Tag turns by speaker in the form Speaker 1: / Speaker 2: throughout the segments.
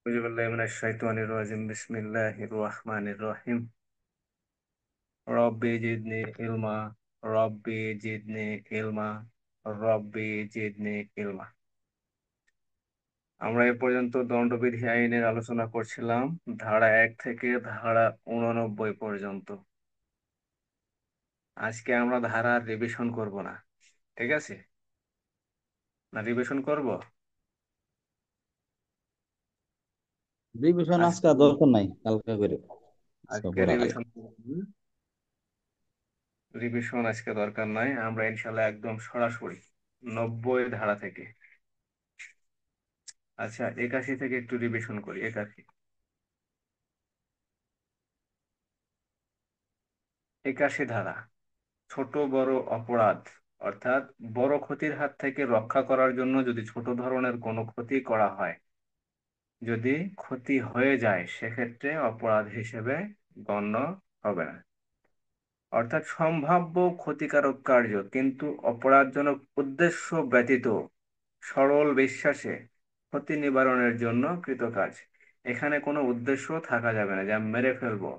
Speaker 1: أعوذ بالله من الشيطان الرجيم بسم الله الرحمن الرحيم ربي زدني علما ربي زدني علما রব্বি জিদনি ইলমা। আমরা এ পর্যন্ত দণ্ডবিধি আইনের আলোচনা করছিলাম ধারা 1 থেকে ধারা 89 পর্যন্ত। আজকে আমরা ধারার রিভিশন করব না, ঠিক আছে? না রিভিশন করব
Speaker 2: রিভিশন আজকে
Speaker 1: আজকে।
Speaker 2: আর দরকার নাই, কালকে করে আজকে
Speaker 1: আজকে
Speaker 2: পড়া
Speaker 1: রিভিশন
Speaker 2: লাগবে।
Speaker 1: রিভিশন আজকে দরকার নাই, আমরা ইনশাল্লাহ একদম সরাসরি 90 ধারা থেকে। আচ্ছা, 81 থেকে একটু রিভিশন করি। 81 81 ধারা, ছোট বড় অপরাধ অর্থাৎ বড় ক্ষতির হাত থেকে রক্ষা করার জন্য যদি ছোট ধরনের কোনো ক্ষতি করা হয়, যদি ক্ষতি হয়ে যায় সেক্ষেত্রে অপরাধ হিসেবে গণ্য হবে না। অর্থাৎ সম্ভাব্য ক্ষতিকারক কার্য কিন্তু অপরাধজনক উদ্দেশ্য ব্যতীত সরল বিশ্বাসে ক্ষতি নিবারণের জন্য কৃত কাজ। এখানে কোনো উদ্দেশ্য থাকা যাবে না, যে আমি মেরে ফেলবো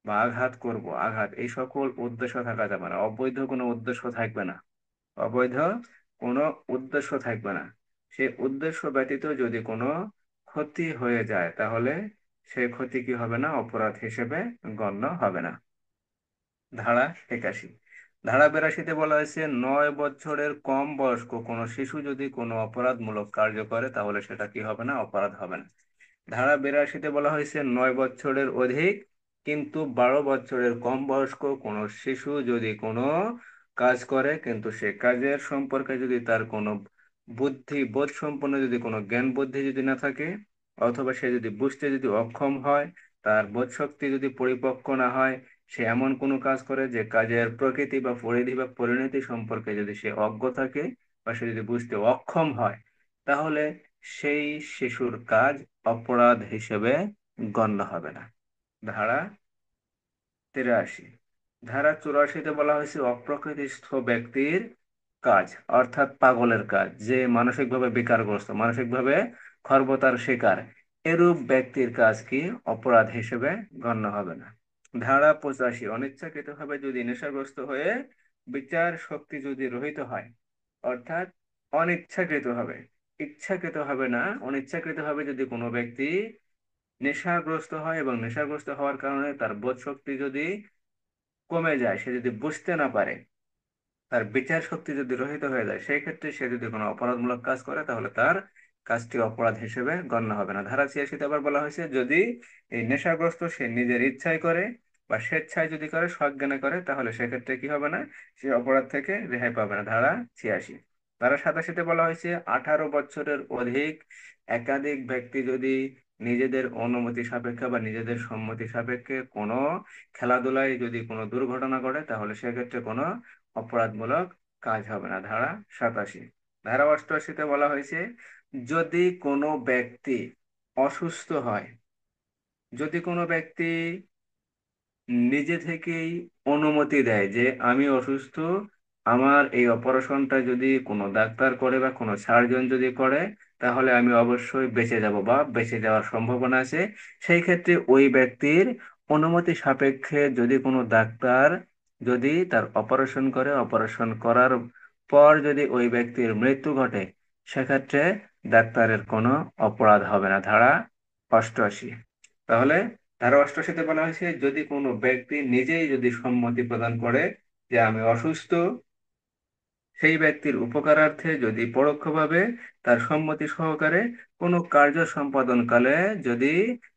Speaker 1: বা আঘাত করব, আঘাত, এই সকল উদ্দেশ্য থাকা যাবে না। অবৈধ কোনো উদ্দেশ্য থাকবে না, অবৈধ কোনো উদ্দেশ্য থাকবে না। সেই উদ্দেশ্য ব্যতীত যদি কোনো ক্ষতি হয়ে যায় তাহলে সেই ক্ষতি কি হবে না, অপরাধ হিসেবে গণ্য হবে না। ধারা 81, ধারা 82-তে বলা হয়েছে 9 বছরের কম বয়স্ক কোনো শিশু যদি কোনো অপরাধমূলক কার্য করে তাহলে সেটা কি হবে না, অপরাধ হবে না। ধারা 82-তে বলা হয়েছে 9 বছরের অধিক কিন্তু 12 বছরের কম বয়স্ক কোনো শিশু যদি কোনো কাজ করে কিন্তু সে কাজের সম্পর্কে যদি তার কোনো বুদ্ধি বোধ সম্পন্ন যদি কোনো জ্ঞান বুদ্ধি যদি না থাকে, অথবা সে যদি বুঝতে যদি অক্ষম হয়, তার বোধ শক্তি যদি পরিপক্ক না হয়, সে এমন কোনো কাজ করে যে কাজের প্রকৃতি বা পরিধি বা পরিণতি সম্পর্কে যদি সে অজ্ঞ থাকে বা সে যদি বুঝতে অক্ষম হয়, তাহলে সেই শিশুর কাজ অপরাধ হিসেবে গণ্য হবে না। ধারা 83, ধারা 84-তে বলা হয়েছে অপ্রকৃতিস্থ ব্যক্তির কাজ অর্থাৎ পাগলের কাজ, যে মানসিকভাবে বিকারগ্রস্ত, মানসিকভাবে খর্বতার শিকার, এরূপ ব্যক্তির কাজ কি অপরাধ হিসেবে গণ্য হবে না। ধারা 85, অনিচ্ছাকৃতভাবে যদি নেশাগ্রস্ত হয়ে বিচার শক্তি যদি রহিত হয়, অর্থাৎ অনিচ্ছাকৃতভাবে, ইচ্ছাকৃতভাবে না, অনিচ্ছাকৃতভাবে যদি কোনো ব্যক্তি নেশাগ্রস্ত হয় এবং নেশাগ্রস্ত হওয়ার কারণে তার বোধ শক্তি যদি কমে যায়, সে যদি বুঝতে না পারে, তার বিচার শক্তি যদি রহিত হয়ে যায়, সেই ক্ষেত্রে সে যদি কোনো অপরাধমূলক কাজ করে তাহলে তার কাজটি অপরাধ হিসেবে গণ্য হবে না। ধারা 86-তে আবার বলা হয়েছে যদি এই নেশাগ্রস্ত সে নিজের ইচ্ছায় করে বা স্বেচ্ছায় যদি করে, সজ্ঞানে করে, তাহলে সেক্ষেত্রে কি হবে না, সে অপরাধ থেকে রেহাই পাবে না। ধারা 86, ধারা 87-তে বলা হয়েছে 18 বছরের অধিক একাধিক ব্যক্তি যদি নিজেদের অনুমতি সাপেক্ষে বা নিজেদের সম্মতি সাপেক্ষে কোনো খেলাধুলায় যদি কোনো দুর্ঘটনা ঘটে তাহলে সেক্ষেত্রে কোনো অপরাধমূলক কাজ হবে না। ধারা 87, ধারা 88-তে বলা হয়েছে যদি কোনো ব্যক্তি অসুস্থ হয়, যদি কোনো ব্যক্তি নিজে থেকেই অনুমতি দেয় যে আমি অসুস্থ, আমার এই অপারেশনটা যদি কোনো ডাক্তার করে বা কোনো সার্জন যদি করে তাহলে আমি অবশ্যই বেঁচে যাব বা বেঁচে যাওয়ার সম্ভাবনা আছে, সেই ক্ষেত্রে ওই ব্যক্তির অনুমতি সাপেক্ষে যদি কোনো ডাক্তার যদি তার অপারেশন করে, অপারেশন করার পর যদি ওই ব্যক্তির মৃত্যু ঘটে, সেক্ষেত্রে ডাক্তারের কোনো অপরাধ হবে না। ধারা 88, তাহলে ধারা 88-তে বলা হয়েছে যদি কোনো ব্যক্তি নিজেই যদি সম্মতি প্রদান করে যে আমি অসুস্থ, সেই ব্যক্তির উপকারার্থে যদি পরোক্ষভাবে তার সম্মতি সহকারে কোনো কার্য সম্পাদনকালে যদি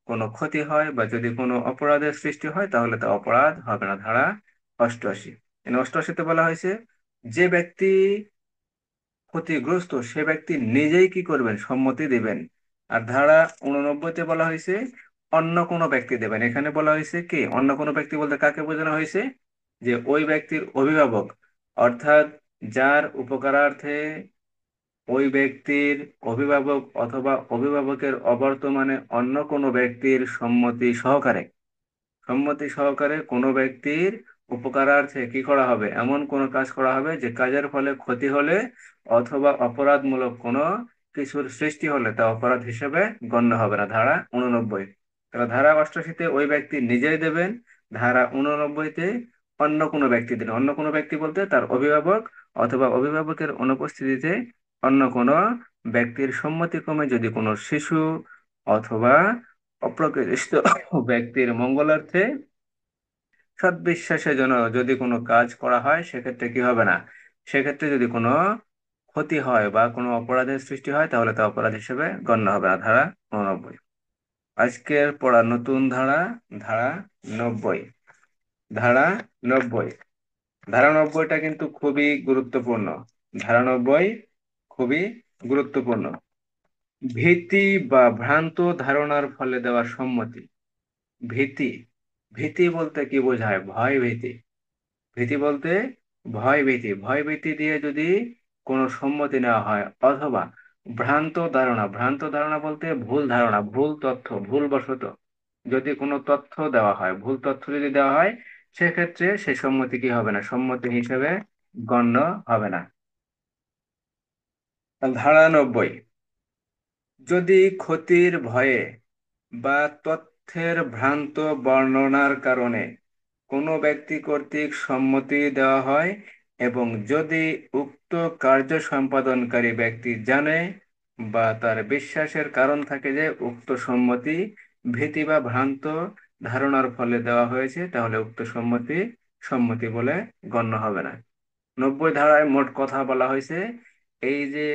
Speaker 1: কোনো ক্ষতি হয় বা যদি কোনো অপরাধের সৃষ্টি হয় তাহলে তা অপরাধ হবে না। ধারা 88, 88-তে বলা হয়েছে যে ব্যক্তি ক্ষতিগ্রস্ত সে ব্যক্তি নিজেই কি করবেন, সম্মতি দিবেন। আর ধারা 89-তে বলা হয়েছে অন্য কোনো ব্যক্তি দেবেন। এখানে বলা হয়েছে কি অন্য কোনো ব্যক্তি বলতে কাকে বোঝানো হয়েছে, যে ওই ব্যক্তির অভিভাবক, অর্থাৎ যার উপকারার্থে ওই ব্যক্তির অভিভাবক অথবা অভিভাবকের অবর্তমানে অন্য কোনো ব্যক্তির সম্মতি সহকারে কোনো ব্যক্তির উপকারার্থে কি করা হবে, এমন কোনো কাজ করা হবে যে কাজের ফলে ক্ষতি হলে অথবা অপরাধমূলক কোনো কিছুর সৃষ্টি হলে তা অপরাধ হিসেবে গণ্য হবে না, ধারা 89। তাহলে ধারা 88-তে ওই ব্যক্তি নিজেই দেবেন, ধারা 89-তে অন্য কোনো ব্যক্তি দেবেন। অন্য কোনো ব্যক্তি বলতে তার অভিভাবক অথবা অভিভাবকের অনুপস্থিতিতে অন্য কোনো ব্যক্তির সম্মতিক্রমে যদি কোনো শিশু অথবা অপ্রকৃতিস্থ ব্যক্তির মঙ্গলার্থে সৎবিশ্বাসের জন্য যদি কোনো কাজ করা হয়, সেক্ষেত্রে কি হবে না, সেক্ষেত্রে যদি কোনো ক্ষতি হয় বা কোনো অপরাধের সৃষ্টি হয়, তাহলে তা অপরাধ হিসেবে গণ্য হবে না, ধারা 89। আজকের পড়া নতুন ধারা, ধারা 90। ধারা 90, ধারা 90টা কিন্তু খুবই গুরুত্বপূর্ণ। ধারা 90 খুবই গুরুত্বপূর্ণ। ভীতি বা ভ্রান্ত ধারণার ফলে দেওয়া সম্মতি। ভীতি, ভীতি বলতে কি বোঝায়? ভয় ভীতি। ভীতি বলতে ভয় ভীতি, ভয় ভীতি দিয়ে যদি কোনো সম্মতি নেওয়া হয়, অথবা ভ্রান্ত ধারণা, ভ্রান্ত ধারণা বলতে ভুল ধারণা, ভুল তথ্য, ভুল বশত যদি কোনো তথ্য দেওয়া হয়, ভুল তথ্য যদি দেওয়া হয়, সেক্ষেত্রে সেই সম্মতি কি হবে না, সম্মতি হিসেবে গণ্য হবে না। ধারা 90, যদি ক্ষতির ভয়ে বা তথ্যের ভ্রান্ত বর্ণনার কারণে কোনো ব্যক্তি কর্তৃক সম্মতি দেওয়া হয় এবং যদি উক্ত কার্য সম্পাদনকারী ব্যক্তি জানে বা তার বিশ্বাসের কারণ থাকে যে উক্ত সম্মতি ভীতি বা ভ্রান্ত ধারণার ফলে দেওয়া হয়েছে, তাহলে উক্ত সম্মতি সম্মতি বলে গণ্য হবে না। 90 ধারায় মোট কথা বলা হয়েছে। এই যে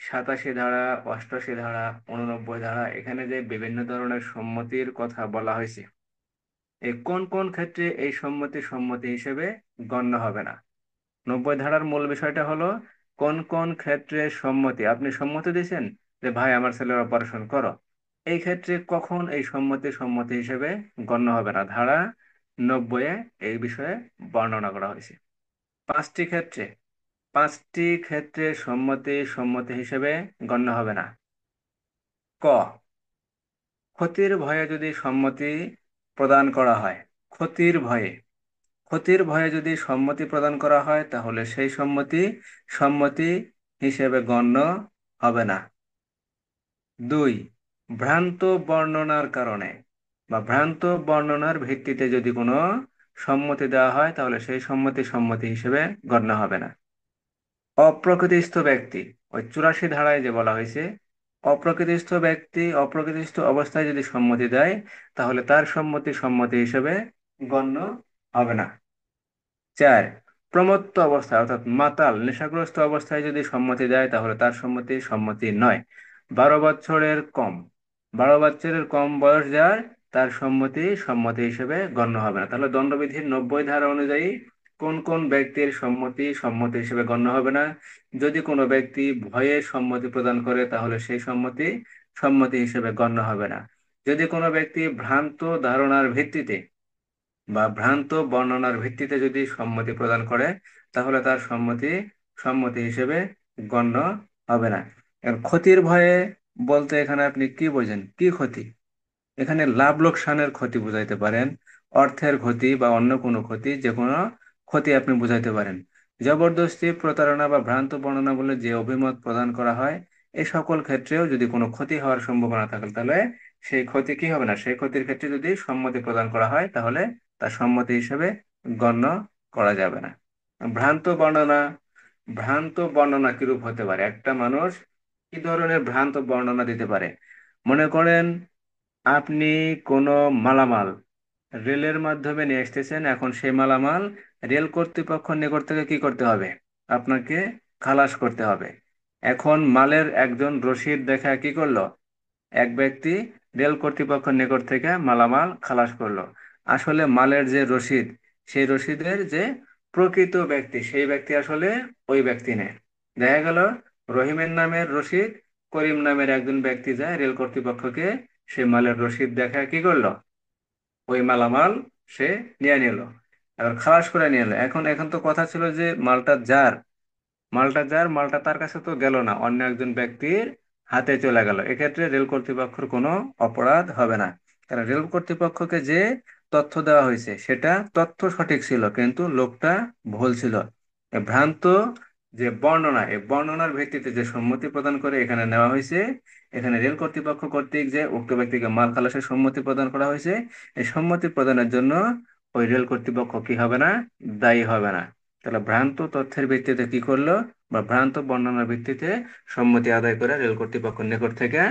Speaker 1: 87 ধারা, 88 ধারা, 89 ধারা, এখানে যে বিভিন্ন ধরনের সম্মতির কথা বলা হয়েছে, এই কোন কোন ক্ষেত্রে এই সম্মতি সম্মতি হিসেবে গণ্য হবে না। 90 ধারার মূল বিষয়টা হলো কোন কোন ক্ষেত্রে সম্মতি, আপনি সম্মতি দিয়েছেন যে ভাই আমার ছেলের অপারেশন করো, এই ক্ষেত্রে কখন এই সম্মতি সম্মতি হিসেবে গণ্য হবে না, ধারা 90-এ এই বিষয়ে বর্ণনা করা হয়েছে। পাঁচটি ক্ষেত্রে, পাঁচটি ক্ষেত্রে সম্মতি সম্মতি হিসেবে গণ্য হবে না। ক, ক্ষতির ভয়ে যদি সম্মতি প্রদান করা হয়, ক্ষতির ভয়ে, ক্ষতির ভয়ে যদি সম্মতি প্রদান করা হয়, তাহলে সেই সম্মতি সম্মতি হিসেবে গণ্য হবে না। দুই, ভ্রান্ত বর্ণনার কারণে বা ভ্রান্ত বর্ণনার ভিত্তিতে যদি কোনো সম্মতি দেওয়া হয়, তাহলে সেই সম্মতি সম্মতি হিসেবে গণ্য হবে না। অপ্রকৃতিস্থ ব্যক্তি, ওই 84 ধারায় যে বলা হয়েছে, অপ্রকৃতিস্থ ব্যক্তি অপ্রকৃতিস্থ অবস্থায় যদি সম্মতি দেয়, তাহলে তার সম্মতি সম্মতি হিসেবে গণ্য হবে না। চার, প্রমত্ত অবস্থায় অর্থাৎ মাতাল নেশাগ্রস্ত অবস্থায় যদি সম্মতি দেয়, তাহলে তার সম্মতি সম্মতি নয়। 12 বছরের কম, 12 বছরের কম বয়স যার, তার সম্মতি সম্মতি হিসেবে গণ্য হবে না। তাহলে দণ্ডবিধির 90 ধারা অনুযায়ী কোন কোন ব্যক্তির সম্মতি সম্মতি হিসেবে গণ্য হবে না? যদি কোনো ব্যক্তি ভয়ে সম্মতি প্রদান করে, তাহলে সেই সম্মতি সম্মতি হিসেবে গণ্য হবে না। যদি কোনো ব্যক্তি ভ্রান্ত ধারণার ভিত্তিতে বা ভ্রান্ত বর্ণনার ভিত্তিতে যদি সম্মতি প্রদান করে, তাহলে তার সম্মতি সম্মতি হিসেবে গণ্য হবে না। এর ক্ষতির ভয়ে বলতে এখানে আপনি কি বোঝেন, কি ক্ষতি? এখানে লাভ লোকসানের ক্ষতি বুঝাইতে পারেন, অর্থের ক্ষতি বা অন্য কোনো ক্ষতি, যে কোনো ক্ষতি আপনি বুঝাইতে পারেন। জবরদস্তি, প্রতারণা বা ভ্রান্ত বর্ণনা বলে যে অভিমত প্রদান করা হয়, এই সকল ক্ষেত্রেও যদি কোনো ক্ষতি হওয়ার সম্ভাবনা থাকে, তাহলে সেই ক্ষতি কি হবে না, সেই ক্ষতির ক্ষেত্রে যদি সম্মতি প্রদান করা হয়, তাহলে তার সম্মতি হিসেবে গণ্য করা যাবে না। ভ্রান্ত বর্ণনা, ভ্রান্ত বর্ণনা কিরূপ হতে পারে? একটা মানুষ কি ধরনের ভ্রান্ত বর্ণনা দিতে পারে? মনে করেন আপনি কোনো মালামাল রেলের মাধ্যমে নিয়ে আসতেছেন, এখন সেই মালামাল রেল কর্তৃপক্ষের নিকট থেকে কি করতে হবে, আপনাকে খালাস করতে হবে। এখন মালের একজন রসিদ দেখা কি করলো, এক ব্যক্তি রেল কর্তৃপক্ষের নিকট থেকে মালামাল খালাস করলো। আসলে মালের যে রসিদ, সেই রসিদের যে প্রকৃত ব্যক্তি, সেই ব্যক্তি আসলে ওই ব্যক্তি নেই। দেখা গেল রহিমের নামের রসিদ করিম নামের একজন ব্যক্তি যায় রেল কর্তৃপক্ষকে সে মালের রসিদ দেখা কি করলো, ওই মালামাল সে নিয়ে নিল, এবার খালাস করে নিয়ে এলো। এখন এখন তো কথা ছিল যে মালটা যার, মালটা যার, মালটা তার কাছে তো গেল না, অন্য একজন ব্যক্তির হাতে চলে গেল। এক্ষেত্রে রেল কর্তৃপক্ষের কোনো অপরাধ হবে না, কারণ রেল কর্তৃপক্ষকে যে তথ্য দেওয়া হয়েছে সেটা তথ্য সঠিক ছিল, কিন্তু লোকটা ভুল ছিল। এ ভ্রান্ত যে বর্ণনা, এই বর্ণনার ভিত্তিতে যে সম্মতি প্রদান করে এখানে নেওয়া হয়েছে, এখানে রেল কর্তৃপক্ষ কর্তৃক যে উক্ত ব্যক্তিকে মাল খালাসের সম্মতি প্রদান করা হয়েছে, এই সম্মতি প্রদানের জন্য ওই রেল কর্তৃপক্ষ কি হবে না, দায়ী হবে না। তাহলে ভ্রান্ত তথ্যের ভিত্তিতে কি করলো, বা ভ্রান্ত বর্ণনার ভিত্তিতে সম্মতি আদায় করে রেল কর্তৃপক্ষের নিকট থেকে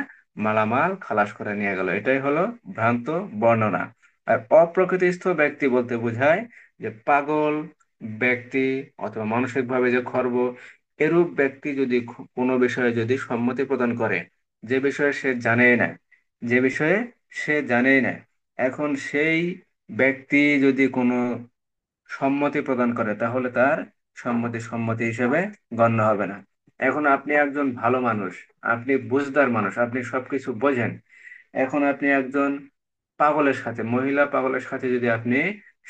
Speaker 1: মালামাল খালাস করে নিয়ে গেল, এটাই হলো ভ্রান্ত বর্ণনা। আর অপ্রকৃতিস্থ ব্যক্তি বলতে বোঝায় যে পাগল ব্যক্তি অথবা মানসিকভাবে যে খর্ব, এরূপ ব্যক্তি যদি কোনো বিষয়ে যদি সম্মতি প্রদান করে, যে বিষয়ে সে জানেই না, যে বিষয়ে সে জানেই না, এখন সেই ব্যক্তি যদি কোনো সম্মতি প্রদান করে তাহলে তার সম্মতি সম্মতি হিসেবে গণ্য হবে না। এখন আপনি একজন ভালো মানুষ, আপনি বুঝদার মানুষ, আপনি সবকিছু বোঝেন। এখন আপনি একজন পাগলের সাথে, মহিলা পাগলের সাথে যদি আপনি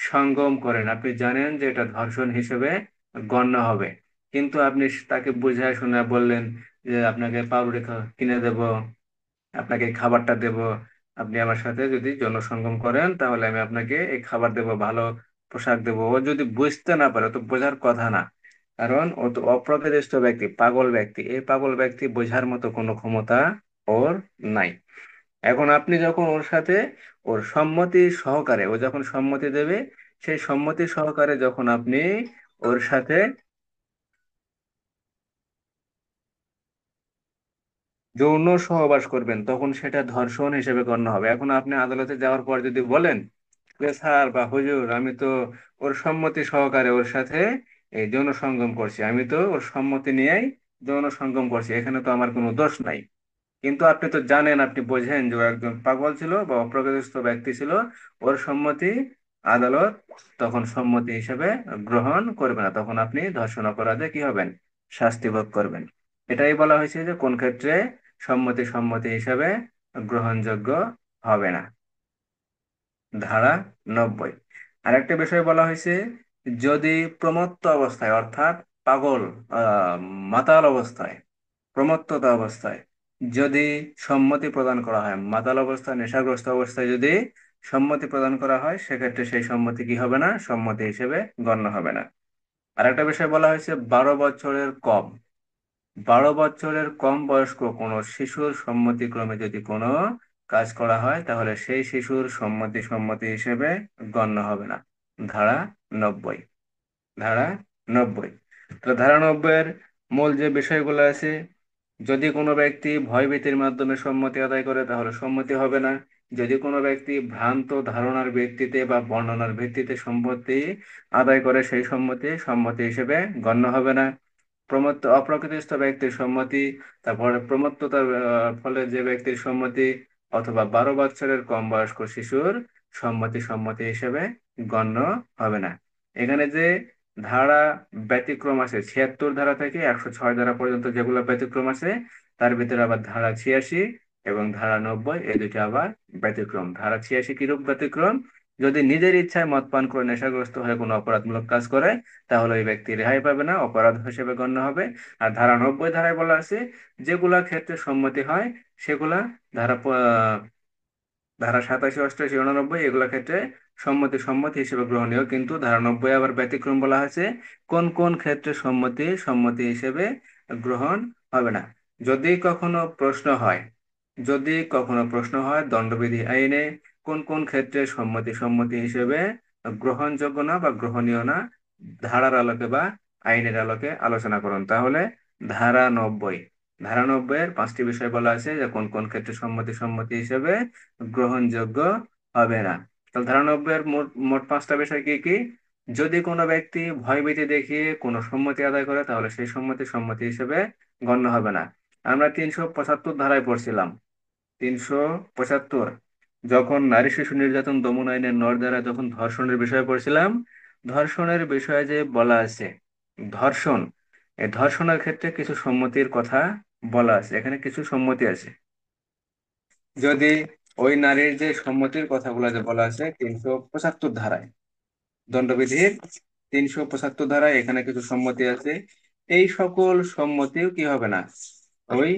Speaker 1: সঙ্গম করেন, আপনি জানেন যে এটা ধর্ষণ হিসেবে গণ্য হবে, কিন্তু আপনি তাকে বুঝায় শুনে বললেন যে আপনাকে পাউরুটি কিনে দেব, আপনাকে এই খাবারটা দেব, আপনি আমার সাথে যদি যৌন সঙ্গম করেন তাহলে আমি আপনাকে এই খাবার দেব, ভালো পোশাক দেব। ও যদি বুঝতে না পারে, ও তো বোঝার কথা না, কারণ ও তো অপ্রকৃতিস্থ ব্যক্তি, পাগল ব্যক্তি। এই পাগল ব্যক্তি বোঝার মতো কোনো ক্ষমতা ওর নাই। এখন আপনি যখন ওর সাথে, ওর সম্মতি সহকারে, ও যখন সম্মতি দেবে, সেই সম্মতি সহকারে যখন আপনি ওর সাথে যৌন সহবাস করবেন, তখন সেটা ধর্ষণ হিসেবে গণ্য হবে। এখন আপনি আদালতে যাওয়ার পর যদি বলেন যে স্যার বা হুজুর, আমি তো ওর সম্মতি সহকারে ওর সাথে এই যৌন সঙ্গম করছি, আমি তো ওর সম্মতি নিয়েই যৌন সঙ্গম করছি, এখানে তো আমার কোনো দোষ নাই, কিন্তু আপনি তো জানেন, আপনি বোঝেন যে ও একজন পাগল ছিল বা অপ্রকৃতিস্থ ব্যক্তি ছিল, ওর সম্মতি আদালত তখন সম্মতি হিসেবে গ্রহণ করবে না, তখন আপনি ধর্ষণ অপরাধে কি হবেন, শাস্তি ভোগ করবেন। এটাই বলা হয়েছে যে কোন ক্ষেত্রে সম্মতি সম্মতি হিসেবে গ্রহণযোগ্য হবে না। ধারা 90। আরেকটা বিষয় বলা হয়েছে, যদি প্রমত্ত অবস্থায় অর্থাৎ পাগল, আহ মাতাল অবস্থায়, প্রমত্ততা অবস্থায় যদি সম্মতি প্রদান করা হয়, মাতাল অবস্থায় নেশাগ্রস্ত অবস্থায় যদি সম্মতি প্রদান করা হয়, সেক্ষেত্রে সেই সম্মতি কি হবে না, সম্মতি হিসেবে গণ্য হবে না। আরেকটা বিষয় বলা হয়েছে 12 বছরের কম, 12 বছরের কম বয়স্ক কোনো শিশুর সম্মতিক্রমে যদি কোনো কাজ করা হয় তাহলে সেই শিশুর সম্মতি সম্মতি হিসেবে গণ্য হবে না। ধারা 90। ধারা 90। তো ধারা 90-এর মূল যে বিষয়গুলো আছে, যদি কোনো ব্যক্তি ভয়ভীতির মাধ্যমে সম্মতি আদায় করে তাহলে সম্মতি হবে না। যদি কোনো ব্যক্তি ভ্রান্ত ধারণার ভিত্তিতে বা বর্ণনার ভিত্তিতে সম্মতি আদায় করে, সেই সম্মতি সম্মতি হিসেবে গণ্য হবে না। প্রমত্ত অপ্রকৃতিস্থ ব্যক্তির সম্মতি, তারপরে প্রমত্ততার ফলে যে ব্যক্তির সম্মতি, অথবা 12 বছরের কম বয়স্ক শিশুর সম্মতি সম্মতি হিসেবে গণ্য হবে না। এখানে যে ধারা ব্যতিক্রম আছে, 76 ধারা থেকে 106 ধারা পর্যন্ত যেগুলো ব্যতিক্রম আছে, তার ভিতরে আবার ধারা 86 এবং ধারা 90, এই দুইটা আবার ব্যতিক্রম। ধারা 86 কিরূপ ব্যতিক্রম, যদি নিজের ইচ্ছায় মদ পান করে নেশাগ্রস্ত হয়ে কোনো অপরাধমূলক কাজ করে তাহলে ওই ব্যক্তি রেহাই পাবে না, অপরাধ হিসেবে গণ্য হবে। আর ধারা 90 ধারায় বলা আছে, যেগুলা ক্ষেত্রে সম্মতি হয় সেগুলা ধারা ধারা 87, 88, 89 এগুলা ক্ষেত্রে সম্মতি সম্মতি হিসেবে গ্রহণীয়, কিন্তু ধারা 90 আবার ব্যতিক্রম বলা হয়েছে, কোন কোন ক্ষেত্রে সম্মতি সম্মতি হিসেবে গ্রহণ হবে না। যদি কখনো প্রশ্ন হয়, যদি কখনো প্রশ্ন হয় দণ্ডবিধি আইনে কোন কোন ক্ষেত্রে সম্মতি সম্মতি হিসেবে গ্রহণযোগ্য না বা গ্রহণীয় না, ধারার আলোকে বা আইনের আলোকে আলোচনা করুন, তাহলে ধারা 90, ধারা 90-এর 5টি বিষয় বলা আছে যে কোন কোন ক্ষেত্রে সম্মতি সম্মতি হিসেবে গ্রহণযোগ্য হবে না। তাহলে ধারা 90-এর মোট মোট 5টা বিষয় কি কি? যদি কোনো ব্যক্তি ভয়ভীতি দেখিয়ে কোনো সম্মতি আদায় করে তাহলে সেই সম্মতি সম্মতি হিসেবে গণ্য হবে না। আমরা 375 ধারায় পড়ছিলাম, 375, যখন নারী শিশু নির্যাতন দমন আইনের 9 ধারা যখন ধর্ষণের বিষয়ে পড়ছিলাম, ধর্ষণের বিষয়ে যে বলা আছে, ধর্ষণ, এই ধর্ষণের ক্ষেত্রে কিছু সম্মতির কথা বলা আছে, এখানে কিছু সম্মতি আছে। যদি ওই নারীর যে সম্মতির কথাগুলো যে বলা আছে 375 ধারায়, দণ্ডবিধির 375 ধারায় এখানে কিছু সম্মতি আছে, এই সকল সম্মতিও কি হবে না, ওই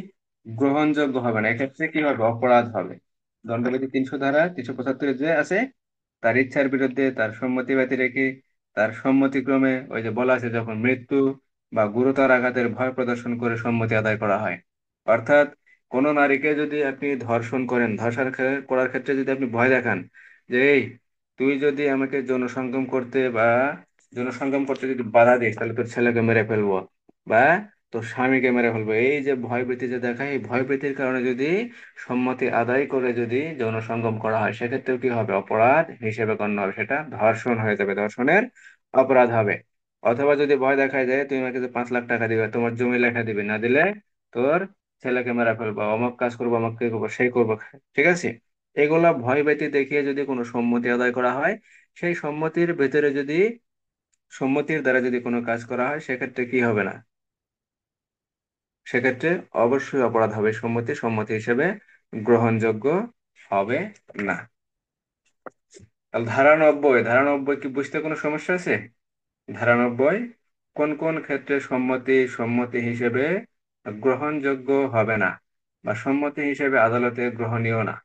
Speaker 1: গ্রহণযোগ্য হবে না, এক্ষেত্রে কি হবে, অপরাধ হবে। দণ্ডবিধি 300 ধারা 375 যে আছে, তার ইচ্ছার বিরুদ্ধে তার সম্মতি ব্যতি রেখে, তার সম্মতিক্রমে, ওই যে বলা আছে যখন মৃত্যু, বা গুরুতর আঘাতের ভয় প্রদর্শন করে সম্মতি আদায় করা হয়। অর্থাৎ কোনো নারীকে যদি আপনি ধর্ষণ করেন, করার ক্ষেত্রে যদি আপনি ভয় দেখান যে এই তুই যদি আমাকে যৌন সঙ্গম করতে বা যৌন সঙ্গম করতে যদি বাধা দিস তাহলে তোর ছেলেকে মেরে ফেলবো বা তোর স্বামীকে মেরে ফেলবো, এই যে ভয়ভীতি যে দেখায়, এই ভয়ভীতির কারণে যদি সম্মতি আদায় করে যদি যৌন সঙ্গম করা হয়, সেক্ষেত্রেও কি হবে? অপরাধ হিসেবে গণ্য হবে, সেটা ধর্ষণ হয়ে যাবে, ধর্ষণের অপরাধ হবে। অথবা যদি ভয় দেখায় যায় তুমি আমাকে যে 5 লাখ টাকা দিবে, তোমার জমি লেখা দিবে, না দিলে তোর ছেলেকে মেরে ফেলবো, অমুক কাজ করবো, অমুক কে করবো, সেই করবো, ঠিক আছে, এগুলা ভয় ভীতি দেখিয়ে যদি কোনো সম্মতি আদায় করা হয়, সেই সম্মতির ভেতরে যদি, সম্মতির দ্বারা যদি কোনো কাজ করা হয়, সেক্ষেত্রে কি হবে না, সেক্ষেত্রে অবশ্যই অপরাধ হবে, সম্মতি সম্মতি হিসেবে গ্রহণযোগ্য হবে না। তাহলে ধারা 90 কি বুঝতে কোনো সমস্যা আছে? ধারা 90, কোন কোন ক্ষেত্রে সম্মতি সম্মতি হিসেবে গ্রহণযোগ্য হবে না বা সম্মতি হিসেবে আদালতে গ্রহণীয় না?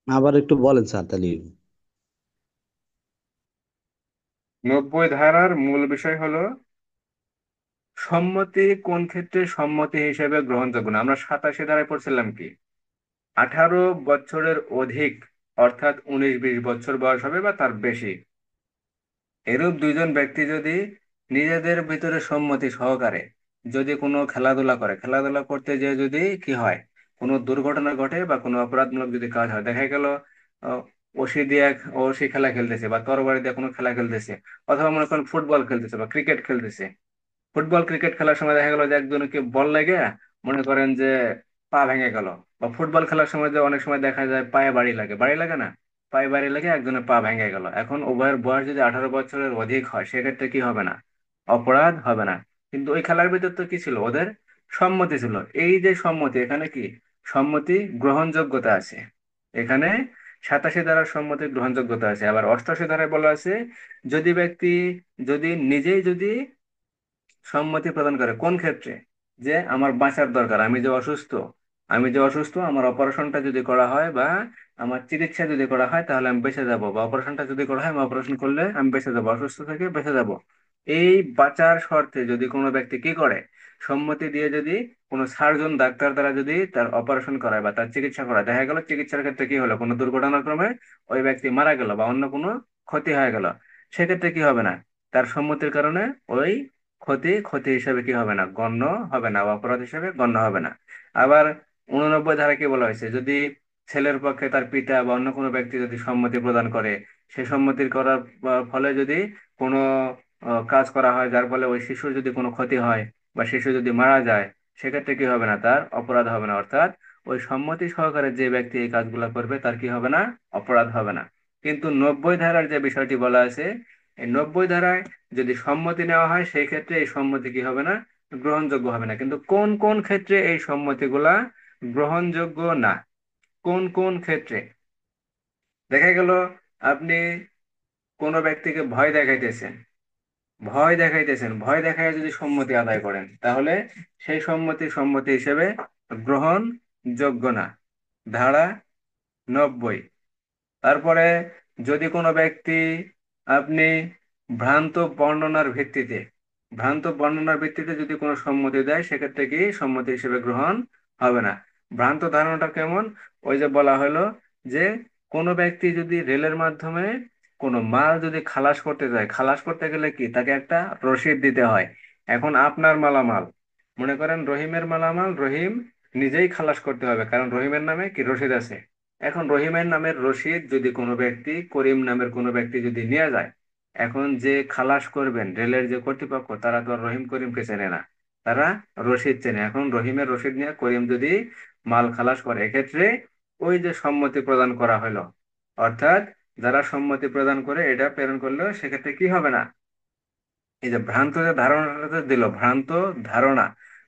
Speaker 2: আবার একটু বলেন স্যার তাহলে।
Speaker 1: 90 ধারার মূল বিষয় হলো সম্মতি কোন ক্ষেত্রে সম্মতি হিসেবে গ্রহণযোগ্য না। আমরা 87 ধারায় পড়ছিলাম কি, 18 বছরের অধিক, অর্থাৎ 19-20 বছর বয়স হবে বা তার বেশি, এরূপ দুইজন ব্যক্তি যদি নিজেদের ভিতরে সম্মতি সহকারে যদি কোনো খেলাধুলা করে, খেলাধুলা করতে যে যদি কি হয়, কোনো দুর্ঘটনা ঘটে বা কোনো অপরাধমূলক যদি কাজ হয়, দেখা গেল আহ, ওসি খেলা খেলতেছে বা তরবারি দিয়ে কোনো খেলা খেলতেছে, অথবা মনে করেন ফুটবল খেলতেছে বা ক্রিকেট খেলতেছে, ফুটবল ক্রিকেট খেলার সময় দেখা গেল যে একজনকে বল লেগে মনে করেন যে পা ভেঙে গেল, বা ফুটবল খেলার সময় যে অনেক সময় দেখা যায় পায়ে বাড়ি লাগে না, পায়ে বাড়ি লেগে একজনের পা ভেঙে গেল, এখন উভয়ের বয়স যদি 18 বছরের অধিক হয়, সেক্ষেত্রে কি হবে না? অপরাধ হবে না। কিন্তু ওই খেলার ভিতর তো কি ছিল, ওদের সম্মতি ছিল। এই যে সম্মতি, এখানে কি সম্মতি গ্রহণযোগ্যতা আছে, এখানে 87 ধারার সম্মতি গ্রহণযোগ্যতা আছে। আবার 88 ধারায় বলা আছে যদি ব্যক্তি যদি নিজেই যদি সম্মতি প্রদান করে, কোন ক্ষেত্রে? যে আমার বাঁচার দরকার, আমি যে অসুস্থ আমার অপারেশনটা যদি করা হয় বা আমার চিকিৎসা যদি করা হয় তাহলে আমি বেঁচে যাব, বা অপারেশনটা যদি করা হয়, আমি অপারেশন করলে আমি বেঁচে যাব, অসুস্থ থেকে বেঁচে যাব, এই বাঁচার শর্তে যদি কোনো ব্যক্তি কি করে, সম্মতি দিয়ে যদি কোনো সার্জন ডাক্তার দ্বারা যদি তার অপারেশন করায় বা তার চিকিৎসা করায়, দেখা গেল চিকিৎসার ক্ষেত্রে কি হলো, কোনো দুর্ঘটনার ক্রমে ওই ব্যক্তি মারা গেল বা অন্য কোনো ক্ষতি হয়ে গেল, সেক্ষেত্রে কি হবে না? তার সম্মতির কারণে ওই ক্ষতি ক্ষতি হিসেবে কি হবে না, গণ্য হবে না, বা অপরাধ হিসেবে গণ্য হবে না। আবার 89 ধারা কি বলা হয়েছে, যদি ছেলের পক্ষে তার পিতা বা অন্য কোনো ব্যক্তি যদি সম্মতি প্রদান করে, সে সম্মতির করার ফলে যদি কোনো কাজ করা হয় যার ফলে ওই শিশুর যদি কোনো ক্ষতি হয় বা শিশু যদি মারা যায়, সেক্ষেত্রে কি হবে না, তার অপরাধ হবে না। অর্থাৎ ওই সম্মতি সহকারে যে ব্যক্তি এই কাজগুলো করবে তার কি হবে না, অপরাধ হবে না। কিন্তু 90 ধারার যে বিষয়টি বলা আছে, এই 90 ধারায় যদি সম্মতি নেওয়া হয় সেই ক্ষেত্রে এই সম্মতি কি হবে না, গ্রহণযোগ্য হবে না। কিন্তু কোন কোন ক্ষেত্রে এই সম্মতিগুলা গ্রহণযোগ্য না, কোন কোন ক্ষেত্রে? দেখা গেল আপনি কোনো ব্যক্তিকে ভয় দেখায় যদি সম্মতি আদায় করেন, তাহলে সেই সম্মতি সম্মতি হিসেবে গ্রহণযোগ্য না। ধারা 90। তারপরে যদি কোনো ব্যক্তি আপনি ভ্রান্ত বর্ণনার ভিত্তিতে যদি কোনো সম্মতি দেয়, সেক্ষেত্রে কি সম্মতি হিসেবে গ্রহণ হবে না। ভ্রান্ত ধারণাটা কেমন? ওই যে বলা হলো যে কোনো ব্যক্তি যদি রেলের মাধ্যমে কোনো মাল যদি খালাস করতে যায়, খালাস করতে গেলে কি তাকে একটা রসিদ দিতে হয়। এখন আপনার মালামাল, মনে করেন রহিমের মালামাল রহিম নিজেই খালাস করতে হবে, কারণ রহিমের নামে কি রসিদ আছে। এখন রহিমের নামের রসিদ যদি কোনো ব্যক্তি, করিম নামের কোনো ব্যক্তি যদি নিয়ে যায়, এখন যে খালাস করবেন রেলের যে কর্তৃপক্ষ, তারা তো আর রহিম করিমকে চেনে না, তারা রসিদ চেনে। এখন রহিমের রসিদ নিয়ে করিম যদি মাল খালাস করে, এক্ষেত্রে ওই যে সম্মতি প্রদান করা হলো, অর্থাৎ যারা সম্মতি প্রদান করে এটা প্রেরণ করলো, সেক্ষেত্রে কি হবে না, এই যে ভ্রান্ত যে ধারণাটা দিল, ভ্রান্ত ধারণা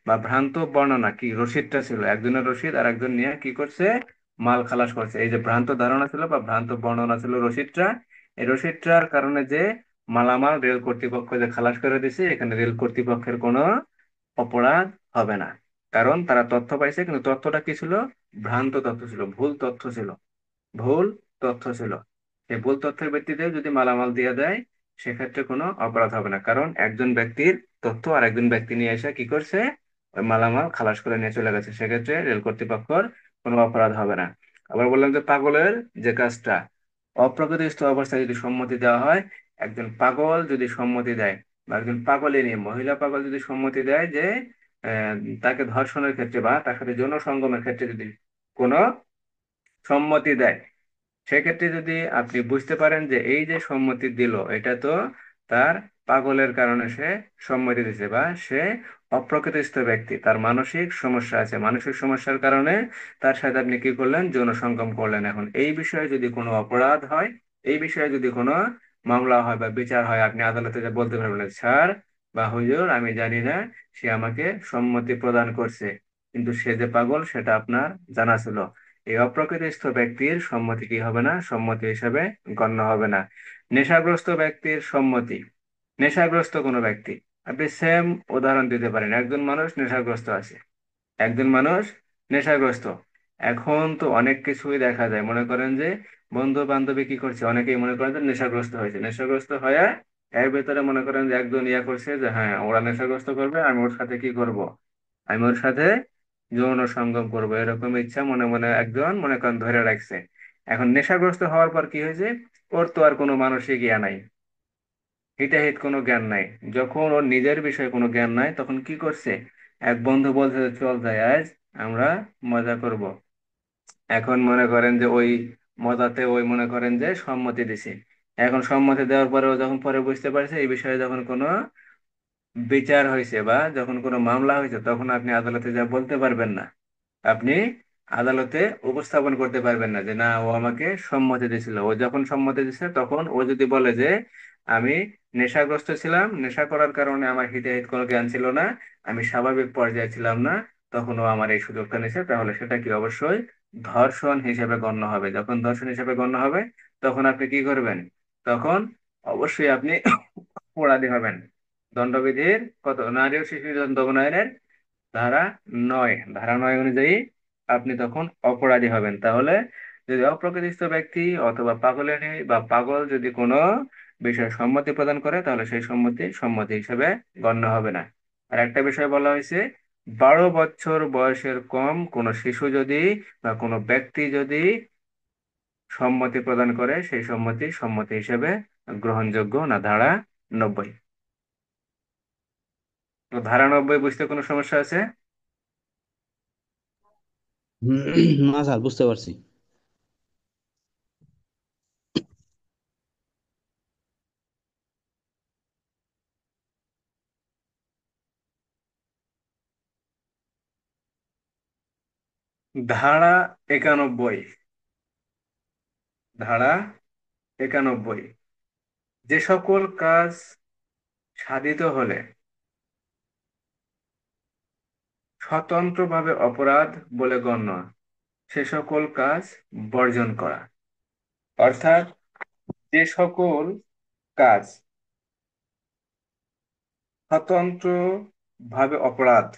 Speaker 1: বা ভ্রান্ত বর্ণনা, কি রসিদটা ছিল একজনের রসিদ আর একজন নিয়ে কি করছে, মাল খালাস করছে। এই যে ভ্রান্ত ধারণা ছিল বা ভ্রান্ত বর্ণনা ছিল রসিদটা, এই রসিদটার কারণে যে মালামাল রেল কর্তৃপক্ষ যে খালাস করে দিছে, এখানে রেল কর্তৃপক্ষের কোনো অপরাধ হবে না। কারণ তারা তথ্য পাইছে, কিন্তু তথ্যটা কি ছিল, ভ্রান্ত তথ্য ছিল, ভুল তথ্য ছিল, ভুল তথ্য ছিল। এই ভুল তথ্যের ভিত্তিতে যদি মালামাল দিয়ে দেয়, সেক্ষেত্রে কোনো অপরাধ হবে না। কারণ একজন ব্যক্তির তথ্য আর একজন ব্যক্তি নিয়ে এসে কি করছে, ওই মালামাল খালাস করে নিয়ে চলে গেছে, সেক্ষেত্রে রেল কর্তৃপক্ষের কোনো অপরাধ হবে না। আবার বললাম যে পাগলের যে কাজটা, অপ্রকৃতিস্থ অবস্থায় যদি সম্মতি দেওয়া হয়, একজন পাগল যদি সম্মতি দেয়, বা একজন পাগলের নিয়ে মহিলা পাগল যদি সম্মতি দেয় যে আহ, তাকে ধর্ষণের ক্ষেত্রে বা তার সাথে যৌন সঙ্গমের ক্ষেত্রে যদি কোনো সম্মতি দেয়, সেক্ষেত্রে যদি আপনি বুঝতে পারেন যে এই যে সম্মতি দিল, এটা তো তার পাগলের কারণে সে সম্মতি দিছে, বা সে অপ্রকৃতিস্থ ব্যক্তি, তার মানসিক সমস্যা আছে, মানসিক সমস্যার কারণে তার সাথে আপনি কি করলেন, যৌন সঙ্গম করলেন। এখন এই বিষয়ে যদি কোনো অপরাধ হয়, এই বিষয়ে যদি কোনো মামলা হয় বা বিচার হয়, আপনি আদালতে যে বলতে পারবেন না, স্যার বা হুজুর আমি জানি না, সে আমাকে সম্মতি প্রদান করছে, কিন্তু সে যে পাগল সেটা আপনার জানা ছিল। এই অপ্রকৃতিস্থ ব্যক্তির সম্মতি কি হবে না, সম্মতি হিসেবে গণ্য হবে না। নেশাগ্রস্ত ব্যক্তির সম্মতি, নেশাগ্রস্ত কোনো ব্যক্তি, আপনি সেম উদাহরণ দিতে পারেন, একজন মানুষ নেশাগ্রস্ত আছে, একজন মানুষ নেশাগ্রস্ত। এখন তো অনেক কিছুই দেখা যায়, মনে করেন যে বন্ধু বান্ধবী কি করছে, অনেকেই মনে করেন যে নেশাগ্রস্ত হয়েছে, নেশাগ্রস্ত হয়ে এর ভিতরে মনে করেন যে একজন ইয়া করছে যে হ্যাঁ ওরা নেশাগ্রস্ত করবে, আমি ওর সাথে কি করব, আমি ওর সাথে যৌন সঙ্গম করবো, এরকম ইচ্ছা মনে মনে একজন মনে করেন ধরে রাখছে। এখন নেশাগ্রস্ত হওয়ার পর কি হয়েছে, ওর তো আর কোনো মানসিক ইয়া নাই, হিতাহিত কোনো জ্ঞান নাই। যখন ওর নিজের বিষয়ে কোনো জ্ঞান নাই, তখন কি করছে, এক বন্ধু বলছে যে, চল যাই আজ আমরা মজা করব। এখন মনে করেন যে ওই মজাতে ওই মনে করেন যে সম্মতি দিছে। এখন সম্মতি দেওয়ার পরেও যখন পরে বুঝতে পারছে এই বিষয়ে যখন কোনো বিচার হয়েছে বা যখন কোনো মামলা হয়েছে, তখন আপনি আদালতে যা বলতে পারবেন না, আপনি আদালতে উপস্থাপন করতে পারবেন না যে না ও আমাকে সম্মতি দিয়েছিল। ও যখন সম্মতি দিচ্ছে তখন ও যদি বলে যে আমি নেশাগ্রস্ত ছিলাম, নেশা করার কারণে আমার হিতাহিত কোনো জ্ঞান ছিল না, আমি স্বাভাবিক পর্যায়ে ছিলাম না, তখন ও আমার এই সুযোগটা নিছে, তাহলে সেটা কি অবশ্যই ধর্ষণ হিসেবে গণ্য হবে। যখন ধর্ষণ হিসেবে গণ্য হবে, তখন আপনি কি করবেন, তখন অবশ্যই আপনি অপরাধী হবেন। দণ্ডবিধির কত, নারী ও শিশু দমন আইনের ধারা 9 অনুযায়ী আপনি তখন অপরাধী হবেন। তাহলে যদি অপ্রকৃতিস্থ ব্যক্তি অথবা পাগলের বা পাগল যদি কোনো বিষয়ে সম্মতি প্রদান করে, তাহলে সেই সম্মতি সম্মতি হিসেবে গণ্য হবে না। আর একটা বিষয় বলা হয়েছে, 12 বছর বয়সের কম কোনো শিশু যদি বা কোনো ব্যক্তি যদি সম্মতি প্রদান করে, সেই সম্মতি সম্মতি হিসেবে গ্রহণযোগ্য না। ধারা 90। তো ধারা 90 বুঝতে কোনো সমস্যা আছে?
Speaker 2: না স্যার, বুঝতে পারছি।
Speaker 1: ধারা 91, ধারা 91, যে সকল কাজ সাধিত হলে স্বতন্ত্রভাবে অপরাধ বলে গণ্য, সে সকল কাজ বর্জন করা। অর্থাৎ যে সকল কাজ স্বতন্ত্র ভাবে অপরাধ,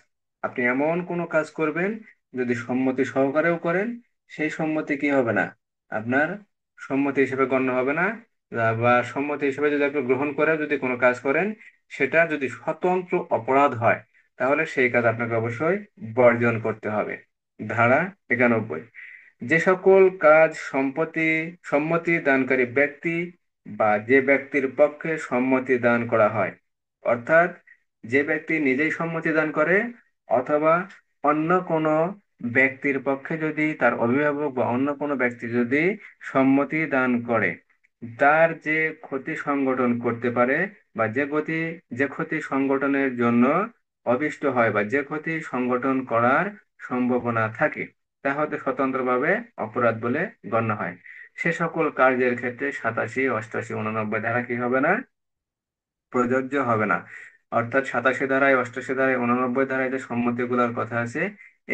Speaker 1: আপনি এমন কোনো কাজ করবেন যদি সম্মতি সহকারেও করেন, সেই সম্মতি কি হবে না, আপনার সম্মতি হিসেবে গণ্য হবে না। বা সম্মতি হিসেবে যদি আপনি গ্রহণ করে যদি কোনো কাজ করেন, সেটা যদি স্বতন্ত্র অপরাধ হয়, তাহলে সেই কাজ আপনাকে অবশ্যই বর্জন করতে হবে। ধারা 91, যে সকল কাজ সম্মতি দানকারী ব্যক্তি বা যে ব্যক্তির পক্ষে সম্মতি দান করা হয়, অর্থাৎ যে ব্যক্তি নিজেই সম্মতি দান করে, অথবা অন্য কোনো ব্যক্তির পক্ষে যদি তার অভিভাবক বা অন্য কোনো ব্যক্তি যদি সম্মতি দান করে, তার যে ক্ষতি সংগঠন করতে পারে বা যে ক্ষতি সংগঠনের জন্য অভিষ্ট হয় বা যে ক্ষতি সংগঠন করার সম্ভাবনা থাকে, তা হতে স্বতন্ত্রভাবে অপরাধ বলে গণ্য হয়। সে সকল কার্যের ক্ষেত্রে 87, 88, 89 ধারা কি হবে না, প্রযোজ্য হবে না। অর্থাৎ 87 ধারায়, 88 ধারায়, 89 ধারায় যে সম্মতিগুলোর কথা আছে,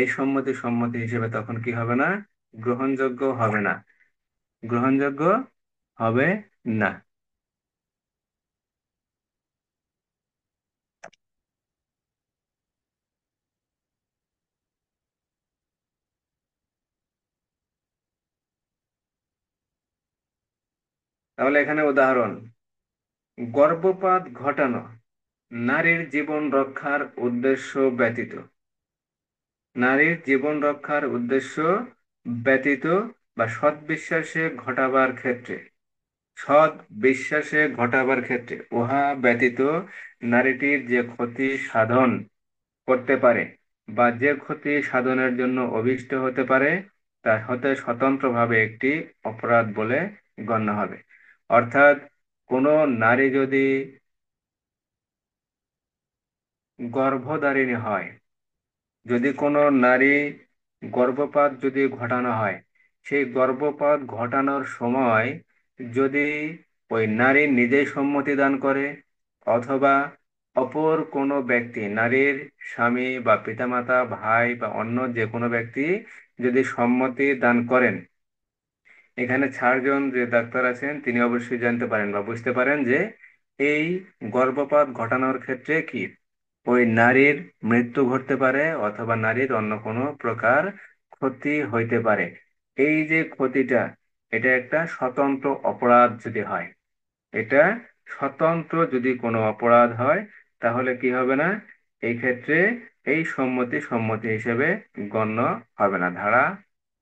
Speaker 1: এই সম্মতি সম্মতি হিসেবে তখন কি হবে না? গ্রহণযোগ্য হবে না। গ্রহণযোগ্য হবে না। তাহলে এখানে উদাহরণ: গর্ভপাত ঘটানো নারীর জীবন রক্ষার উদ্দেশ্য ব্যতীত, নারীর জীবন রক্ষার উদ্দেশ্য ব্যতীত বা সদ্বিশ্বাসে ঘটাবার ক্ষেত্রে, সৎ বিশ্বাসে ঘটাবার ক্ষেত্রে উহা ব্যতীত নারীটির যে ক্ষতি সাধন করতে পারে বা যে ক্ষতি সাধনের জন্য অভীষ্ট হতে পারে, তা হতে স্বতন্ত্রভাবে একটি অপরাধ বলে গণ্য হবে। অর্থাৎ কোনো নারী যদি গর্ভধারিণী হয়, যদি কোনো নারী গর্ভপাত যদি ঘটানো হয়, সেই গর্ভপাত ঘটানোর সময় যদি ওই নারী নিজেই সম্মতি দান করে, অথবা অপর কোনো ব্যক্তি, নারীর স্বামী বা পিতামাতা, ভাই বা অন্য যে কোনো ব্যক্তি যদি সম্মতি দান করেন, এখানে সার্জন যে ডাক্তার আছেন তিনি অবশ্যই জানতে পারেন বা বুঝতে পারেন যে এই গর্ভপাত ঘটানোর ক্ষেত্রে কি ওই নারীর মৃত্যু ঘটতে পারে অথবা নারীর অন্য কোনো প্রকার ক্ষতি হইতে পারে। এই যে ক্ষতিটা, এটা একটা স্বতন্ত্র অপরাধ যদি হয়, এটা স্বতন্ত্র যদি কোনো অপরাধ হয়, তাহলে কি হবে না? এই ক্ষেত্রে এই সম্মতি সম্মতি হিসেবে গণ্য হবে না। ধারা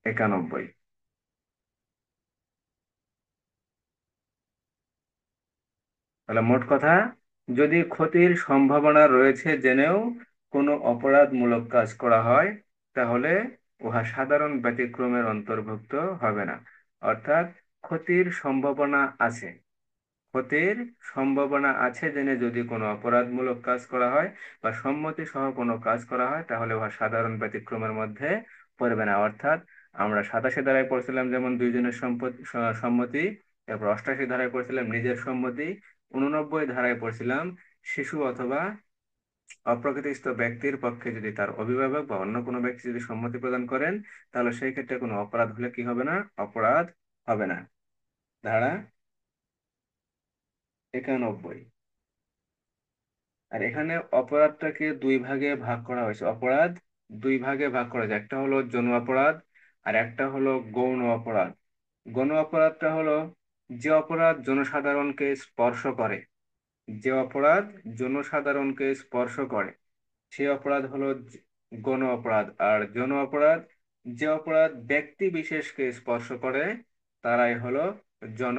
Speaker 1: 91। তাহলে মোট কথা, যদি ক্ষতির সম্ভাবনা রয়েছে জেনেও কোনো অপরাধমূলক কাজ করা হয়, তাহলে উহা সাধারণ ব্যতিক্রমের অন্তর্ভুক্ত হবে না। অর্থাৎ ক্ষতির সম্ভাবনা আছে, ক্ষতির সম্ভাবনা আছে জেনে যদি কোনো অপরাধমূলক কাজ করা হয় বা সম্মতি সহ কোনো কাজ করা হয়, তাহলে উহা সাধারণ ব্যতিক্রমের মধ্যে পড়বে না। অর্থাৎ আমরা 87 ধারায় পড়ছিলাম যেমন দুইজনের সম্মতি, তারপর 88 ধারায় পড়ছিলাম নিজের সম্মতি, 89 ধারায় পড়ছিলাম শিশু অথবা অপ্রকৃতিস্থ ব্যক্তির পক্ষে যদি তার অভিভাবক বা অন্য কোনো ব্যক্তি যদি সম্মতি প্রদান করেন, তাহলে সেই ক্ষেত্রে কোনো অপরাধ হলে কি হবে না? অপরাধ হবে না। ধারা 91। আর এখানে অপরাধটাকে দুই ভাগে ভাগ করা হয়েছে। অপরাধ দুই ভাগে ভাগ করা যায়, একটা হলো যৌন অপরাধ আর একটা হলো গৌণ অপরাধ। গৌণ অপরাধটা হলো যে অপরাধ জনসাধারণকে স্পর্শ করে, যে অপরাধ জনসাধারণকে স্পর্শ করে সে অপরাধ হলো গণ অপরাধ। আর যৌন অপরাধ, যে অপরাধ ব্যক্তি বিশেষকে স্পর্শ করে, তারাই হলো জন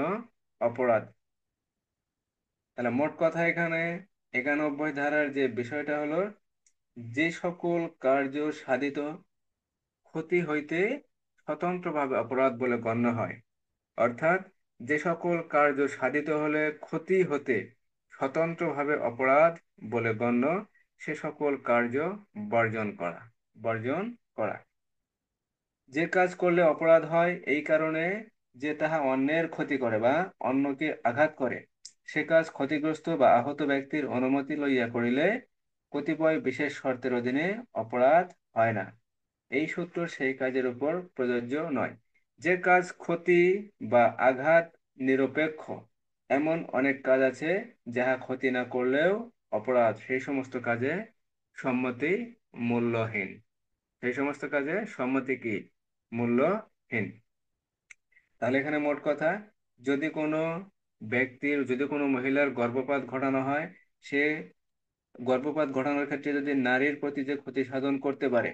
Speaker 1: অপরাধ। তাহলে মোট কথা এখানে 91 ধারার যে বিষয়টা হলো, যে সকল কার্য সাধিত ক্ষতি হইতে স্বতন্ত্রভাবে অপরাধ বলে গণ্য হয়। অর্থাৎ যে সকল কার্য সাধিত হলে ক্ষতি হতে স্বতন্ত্রভাবে অপরাধ বলে গণ্য, সে সকল কার্য বর্জন করা, বর্জন করা। যে কাজ করলে অপরাধ হয় এই কারণে যে তাহা অন্যের ক্ষতি করে বা অন্যকে আঘাত করে, সে কাজ ক্ষতিগ্রস্ত বা আহত ব্যক্তির অনুমতি লইয়া করিলে কতিপয় বিশেষ শর্তের অধীনে অপরাধ হয় না। এই সূত্র সেই কাজের উপর প্রযোজ্য নয়। যে কাজ ক্ষতি বা আঘাত নিরপেক্ষ, এমন অনেক কাজ আছে যাহা ক্ষতি না করলেও অপরাধ, সেই সমস্ত কাজে সম্মতি মূল্যহীন। সেই সমস্ত কাজে সম্মতি কি? মূল্যহীন। তাহলে এখানে মোট কথা, যদি কোনো ব্যক্তির, যদি কোনো মহিলার গর্ভপাত ঘটানো হয়, সে গর্ভপাত ঘটানোর ক্ষেত্রে যদি নারীর প্রতি যে ক্ষতি সাধন করতে পারে,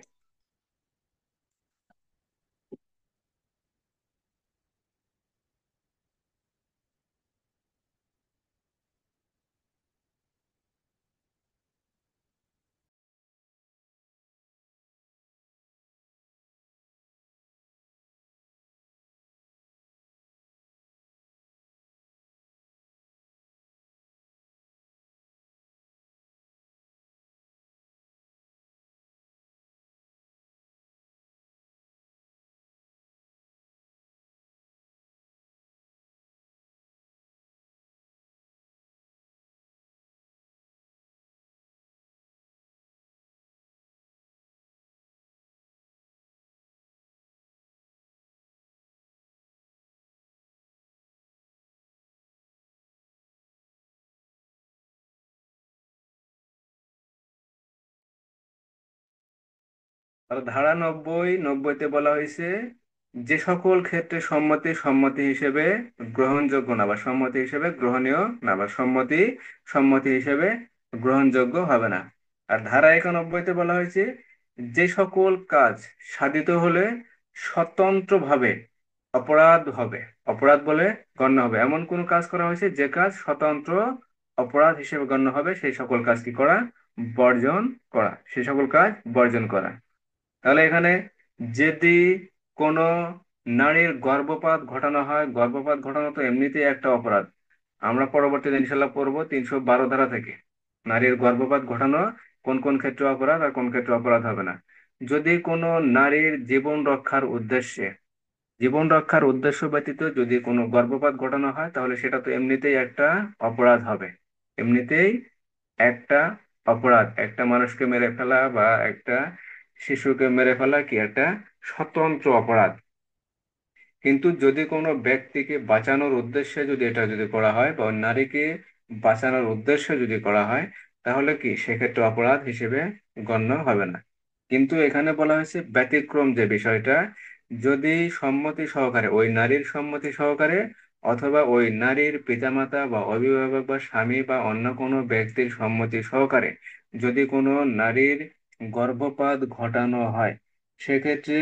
Speaker 1: আর ধারা 90 বলা হয়েছে যে সকল ক্ষেত্রে সম্মতি সম্মতি হিসেবে গ্রহণযোগ্য না বা সম্মতি হিসেবে গ্রহণীয় না বা সম্মতি সম্মতি হিসেবে গ্রহণযোগ্য হবে না। আর ধারা 91-তে বলা হয়েছে যে সকল কাজ সাধিত হলে স্বতন্ত্রভাবে অপরাধ হবে, অপরাধ বলে গণ্য হবে। এমন কোন কাজ করা হয়েছে যে কাজ স্বতন্ত্র অপরাধ হিসেবে গণ্য হবে, সেই সকল কাজ কি করা? বর্জন করা, সেই সকল কাজ বর্জন করা। তাহলে এখানে যদি কোনো নারীর গর্ভপাত ঘটানো হয়, গর্ভপাত ঘটানো তো এমনিতেই একটা অপরাধ। আমরা পরবর্তীতে ইনশাল্লাহ পড়বো 312 ধারা থেকে নারীর গর্ভপাত ঘটানো কোন কোন ক্ষেত্রে অপরাধ আর কোন ক্ষেত্রে অপরাধ হবে না। যদি কোনো নারীর জীবন রক্ষার উদ্দেশ্যে, জীবন রক্ষার উদ্দেশ্য ব্যতীত যদি কোনো গর্ভপাত ঘটানো হয়, তাহলে সেটা তো এমনিতেই একটা অপরাধ হবে। এমনিতেই একটা অপরাধ, একটা মানুষকে মেরে ফেলা বা একটা শিশুকে মেরে ফেলা কি একটা স্বতন্ত্র অপরাধ। কিন্তু যদি কোনো ব্যক্তিকে বাঁচানোর উদ্দেশ্যে যদি এটা যদি করা হয় বা ওই নারীকে বাঁচানোর উদ্দেশ্যে যদি করা হয়, তাহলে কি সেক্ষেত্রে অপরাধ হিসেবে গণ্য হবে না। কিন্তু এখানে বলা হয়েছে ব্যতিক্রম যে বিষয়টা, যদি সম্মতি সহকারে, ওই নারীর সম্মতি সহকারে অথবা ওই নারীর পিতামাতা বা অভিভাবক বা স্বামী বা অন্য কোনো ব্যক্তির সম্মতি সহকারে যদি কোনো নারীর গর্ভপাত ঘটানো হয়, সেক্ষেত্রে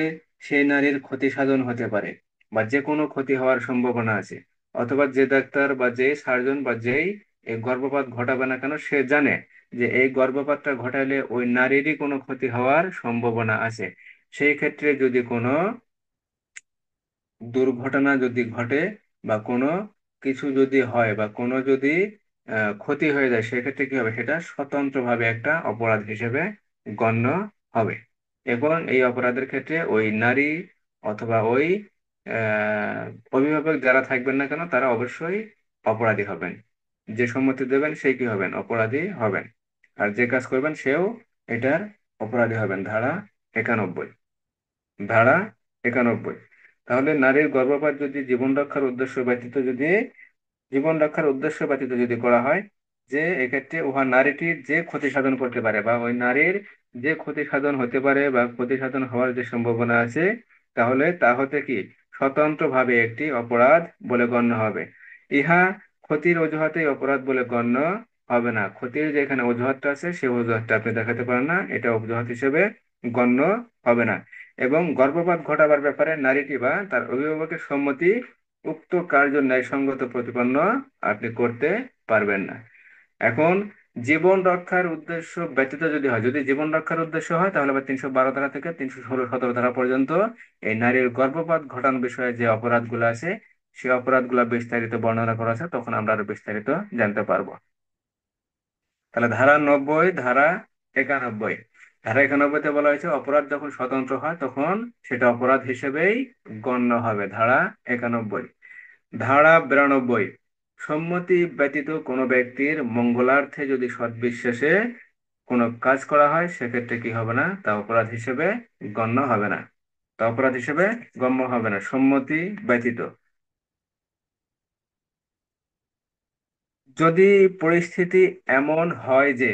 Speaker 1: সেই নারীর ক্ষতি সাধন হতে পারে বা যে কোনো ক্ষতি হওয়ার সম্ভাবনা আছে। অথবা যে ডাক্তার বা যে সার্জন বা যেই এই গর্ভপাত ঘটাবে না কেন, সে জানে যে এই গর্ভপাতটা ঘটালে ওই নারীরই কোনো ক্ষতি হওয়ার সম্ভাবনা আছে। সেই ক্ষেত্রে যদি কোনো দুর্ঘটনা যদি ঘটে বা কোনো কিছু যদি হয় বা কোনো যদি ক্ষতি হয়ে যায়, সেক্ষেত্রে কি হবে? সেটা স্বতন্ত্রভাবে একটা অপরাধ হিসেবে গণ্য হবে। এবং এই অপরাধের ক্ষেত্রে ওই নারী অথবা ওই আহ, অভিভাবক যারা থাকবেন না কেন, তারা অবশ্যই অপরাধী হবেন। যে সম্মতি দেবেন সেই কি হবেন? অপরাধী হবেন। আর যে কাজ করবেন সেও এটার অপরাধী হবেন। ধারা 91, ধারা 91। তাহলে নারীর গর্ভপাত যদি জীবন রক্ষার উদ্দেশ্য ব্যতীত যদি, জীবন রক্ষার উদ্দেশ্য ব্যতীত যদি করা হয়, যে এক্ষেত্রে উহা নারীটির যে ক্ষতি সাধন করতে পারে বা ওই নারীর যে ক্ষতি সাধন হতে পারে বা ক্ষতি সাধন হওয়ার যে সম্ভাবনা আছে, তাহলে তা হতে কি স্বতন্ত্রভাবে একটি অপরাধ বলে গণ্য হবে। ইহা ক্ষতির অজুহাতেই অপরাধ বলে গণ্য হবে না। ক্ষতির যেখানে অজুহাতটা আছে সেই অজুহাতটা আপনি দেখাতে পারেন না, এটা অজুহাত হিসেবে গণ্য হবে না। এবং গর্ভপাত ঘটাবার ব্যাপারে নারীটি বা তার অভিভাবকের সম্মতি উক্ত কার্য ন্যায়সঙ্গত প্রতিপন্ন আপনি করতে পারবেন না। এখন জীবন রক্ষার উদ্দেশ্য ব্যতীত যদি হয়, যদি জীবন রক্ষার উদ্দেশ্য হয়, তাহলে আবার 312 ধারা থেকে 316-17 ধারা পর্যন্ত এই নারীর গর্ভপাত ঘটানো বিষয়ে যে অপরাধগুলো আছে, সেই অপরাধগুলো বিস্তারিত বর্ণনা করা আছে, তখন আমরা আরো বিস্তারিত জানতে পারবো। তাহলে ধারা 90, ধারা 91। ধারা 91-তে বলা হয়েছে অপরাধ যখন স্বতন্ত্র হয় তখন সেটা অপরাধ হিসেবেই গণ্য হবে। ধারা 91। ধারা 92, সম্মতি ব্যতীত কোনো ব্যক্তির মঙ্গলার্থে যদি সদ্বিশ্বাসে কোনো কাজ করা হয়, সেক্ষেত্রে কি হবে না? তা অপরাধ হিসেবে গণ্য হবে না। তা অপরাধ হিসেবে গণ্য হবে না সম্মতি ব্যতীত। যদি পরিস্থিতি এমন হয় যে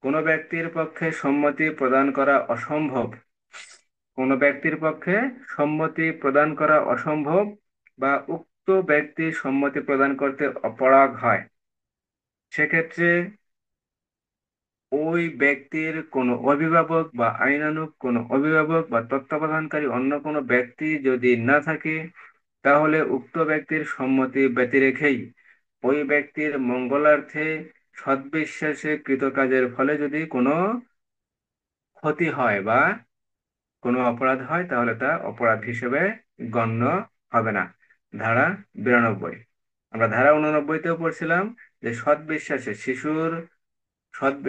Speaker 1: কোনো ব্যক্তির পক্ষে সম্মতি প্রদান করা অসম্ভব, কোনো ব্যক্তির পক্ষে সম্মতি প্রদান করা অসম্ভব বা উক্ত ব্যক্তি সম্মতি প্রদান করতে অপারগ হয়, সেক্ষেত্রে ওই ব্যক্তির কোনো অভিভাবক বা আইনানুগ কোনো অভিভাবক বা তত্ত্বাবধানকারী অন্য কোনো ব্যক্তি যদি না থাকে, তাহলে উক্ত ব্যক্তির সম্মতি ব্যতি রেখেই ওই ব্যক্তির মঙ্গলার্থে সদ্বিশ্বাসে কৃত কাজের ফলে যদি কোনো ক্ষতি হয় বা কোনো অপরাধ হয়, তাহলে তা অপরাধ হিসেবে গণ্য হবে না। ধারা 92। আমরা ধারা 89-তেও পড়ছিলাম যে সৎ বিশ্বাসে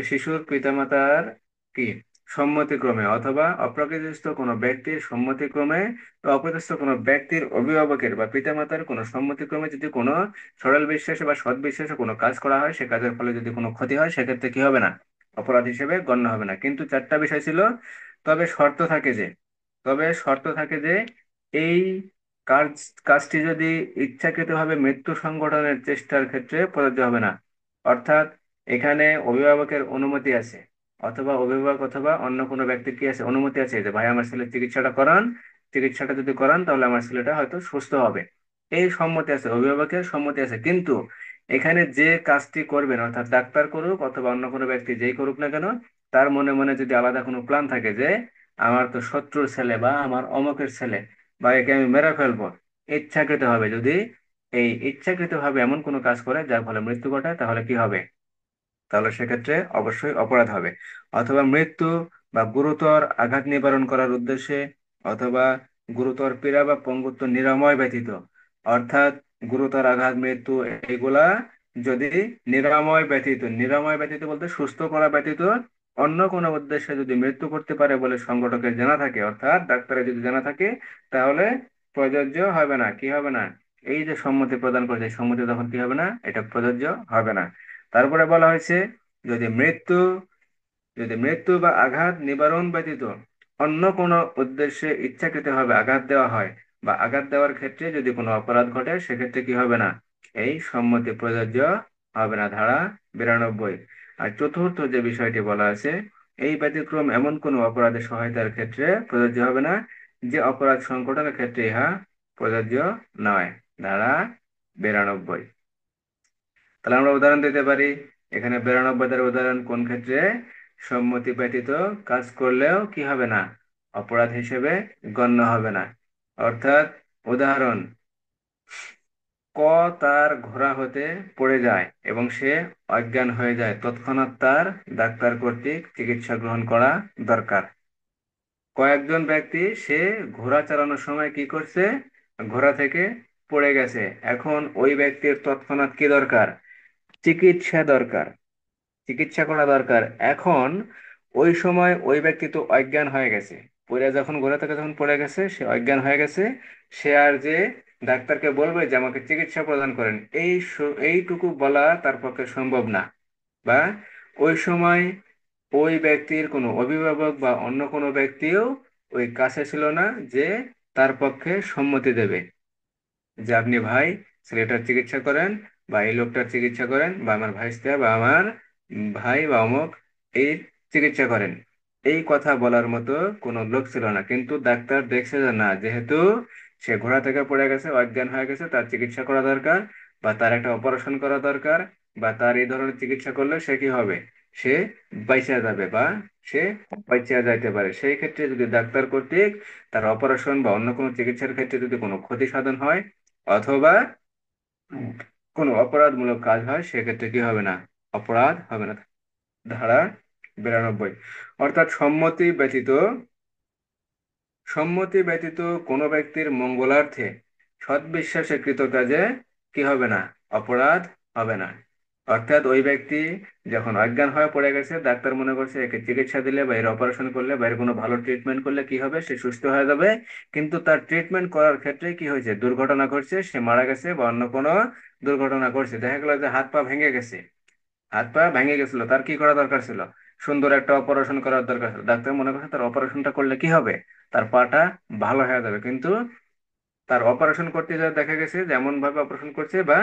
Speaker 1: শিশুর পিতামাতার কি সম্মতিক্রমে অথবা অপ্রকৃতিস্থ কোনো ব্যক্তির সম্মতিক্রমে বা অপ্রকৃতিস্থ কোনো ব্যক্তির অভিভাবকের বা পিতামাতার কোনো সম্মতিক্রমে যদি কোনো সরল বিশ্বাসে বা সৎ বিশ্বাসে কোনো কাজ করা হয়, সে কাজের ফলে যদি কোনো ক্ষতি হয়, সেক্ষেত্রে কি হবে না? অপরাধ হিসেবে গণ্য হবে না। কিন্তু চারটা বিষয় ছিল। তবে শর্ত থাকে যে, তবে শর্ত থাকে যে এই কাজ কাজটি যদি ইচ্ছাকৃতভাবে মৃত্যু সংঘটনের চেষ্টার ক্ষেত্রে প্রযোজ্য হবে না। অর্থাৎ এখানে অভিভাবকের অনুমতি আছে, অথবা অভিভাবক অথবা অন্য কোনো ব্যক্তির কি আছে, অনুমতি আছে যে ভাই আমার ছেলের চিকিৎসাটা করান, চিকিৎসাটা যদি করান তাহলে আমার ছেলেটা হয়তো সুস্থ হবে। এই সম্মতি আছে, অভিভাবকের সম্মতি আছে। কিন্তু এখানে যে কাজটি করবেন, অর্থাৎ ডাক্তার করুক অথবা অন্য কোনো ব্যক্তি যেই করুক না কেন, তার মনে মনে যদি আলাদা কোনো প্ল্যান থাকে যে আমার তো শত্রুর ছেলে বা আমার অমকের ছেলে, বা একে আমি মেরে ফেলবো, ইচ্ছাকৃত হবে, যদি এই ইচ্ছাকৃত ভাবে এমন কোনো কাজ করে যার ফলে মৃত্যু ঘটায়, তাহলে কি হবে? তাহলে সেক্ষেত্রে অবশ্যই অপরাধ হবে। অথবা মৃত্যু বা গুরুতর আঘাত নিবারণ করার উদ্দেশ্যে, অথবা গুরুতর পীড়া বা পঙ্গুত্ব নিরাময় ব্যতীত, অর্থাৎ গুরুতর আঘাত, মৃত্যু, এগুলা যদি নিরাময় ব্যতীত বলতে সুস্থ করা ব্যতীত অন্য কোনো উদ্দেশ্যে যদি মৃত্যু করতে পারে বলে সংগঠকের জানা থাকে, অর্থাৎ ডাক্তারের যদি জানা থাকে, তাহলে প্রযোজ্য হবে না। কি হবে না? এই যে সম্মতি প্রদান করেছে, সম্মতি তখন কি হবে না? এটা প্রযোজ্য হবে না। তারপরে বলা হয়েছে যদি মৃত্যু যদি মৃত্যু বা আঘাত নিবারণ ব্যতীত অন্য কোনো উদ্দেশ্যে ইচ্ছাকৃতভাবে আঘাত দেওয়া হয়, বা আঘাত দেওয়ার ক্ষেত্রে যদি কোনো অপরাধ ঘটে, সেক্ষেত্রে কি হবে না? এই সম্মতি প্রযোজ্য হবে না, ধারা 92। আর চতুর্থ যে বিষয়টি বলা আছে, এই ব্যতিক্রম এমন কোনো অপরাধের সহায়তার ক্ষেত্রে প্রযোজ্য হবে না যে অপরাধ সংঘটনের ক্ষেত্রে ইহা প্রযোজ্য নয়, ধারা 92। তাহলে আমরা উদাহরণ দিতে পারি। এখানে 92 উদাহরণ কোন ক্ষেত্রে? সম্মতি ব্যতীত কাজ করলেও কি হবে না? অপরাধ হিসেবে গণ্য হবে না। অর্থাৎ উদাহরণ: ক তার ঘোড়া হতে পড়ে যায় এবং সে অজ্ঞান হয়ে যায়, তৎক্ষণাৎ তার ডাক্তার কর্তৃক চিকিৎসা গ্রহণ করা দরকার। কয়েকজন ব্যক্তি সে ঘোড়া চালানোর সময় কি করছে? ঘোড়া থেকে পড়ে গেছে। এখন ওই ব্যক্তির তৎক্ষণাৎ কি দরকার? চিকিৎসা দরকার, চিকিৎসা করা দরকার। এখন ওই সময় ওই ব্যক্তি তো অজ্ঞান হয়ে গেছে, পড়ে যখন ঘোড়া থেকে যখন পড়ে গেছে সে অজ্ঞান হয়ে গেছে। সে আর যে ডাক্তারকে বলবে যে আমাকে চিকিৎসা প্রদান করেন, এইটুকু বলা তার পক্ষে সম্ভব না। বা ওই সময় ওই ব্যক্তির কোনো অভিভাবক বা অন্য কোনো ব্যক্তিও ওই কাছে ছিল না যে তার পক্ষে সম্মতি দেবে যে আপনি ভাই ছেলেটার চিকিৎসা করেন, বা এই লোকটার চিকিৎসা করেন, বা আমার ভাইস্তা বা আমার ভাই বা অমুক এই চিকিৎসা করেন। এই কথা বলার মতো কোনো লোক ছিল না। কিন্তু ডাক্তার দেখছে যে না, যেহেতু সে ঘোড়া থেকে পড়ে গেছে, অজ্ঞান হয়ে গেছে, তার চিকিৎসা করা দরকার, বা তার একটা অপারেশন করা দরকার, বা তার এই ধরনের চিকিৎসা করলে সে কি হবে? সে বাইচা যাবে, বা সে বাইচা যাইতে পারে। সেই ক্ষেত্রে যদি ডাক্তার কর্তৃক তার অপারেশন বা অন্য কোনো চিকিৎসার ক্ষেত্রে যদি কোনো ক্ষতি সাধন হয়, অথবা কোনো অপরাধমূলক কাজ হয়, সেক্ষেত্রে কি হবে না? অপরাধ হবে না, ধারা 92। অর্থাৎ সম্মতি ব্যতীত কোনো ব্যক্তির মঙ্গলার্থে সদ্বিশ্বাসে কৃত কাজে কি হবে না? অপরাধ হবে না। অর্থাৎ ওই ব্যক্তি যখন অজ্ঞান হয়ে পড়ে গেছে, ডাক্তার মনে করছে একে চিকিৎসা দিলে বা এর অপারেশন করলে বা এর কোনো ভালো ট্রিটমেন্ট করলে কি হবে? সে সুস্থ হয়ে যাবে। কিন্তু তার ট্রিটমেন্ট করার ক্ষেত্রে কি হয়েছে? দুর্ঘটনা ঘটছে, সে মারা গেছে, বা অন্য কোনো দুর্ঘটনা ঘটছে। দেখা গেল যে হাত পা ভেঙে গেছে, হাত পা ভেঙে গেছিল, তার কি করা দরকার ছিল? সুন্দর একটা অপারেশন করার দরকার ছিল। ডাক্তার মনে করছে তার অপারেশনটা করলে কি হবে? তার পাটা ভালো হয়ে যাবে। কিন্তু তার অপারেশন করতে যা দেখা গেছে যে এমন ভাবে অপারেশন করছে, বা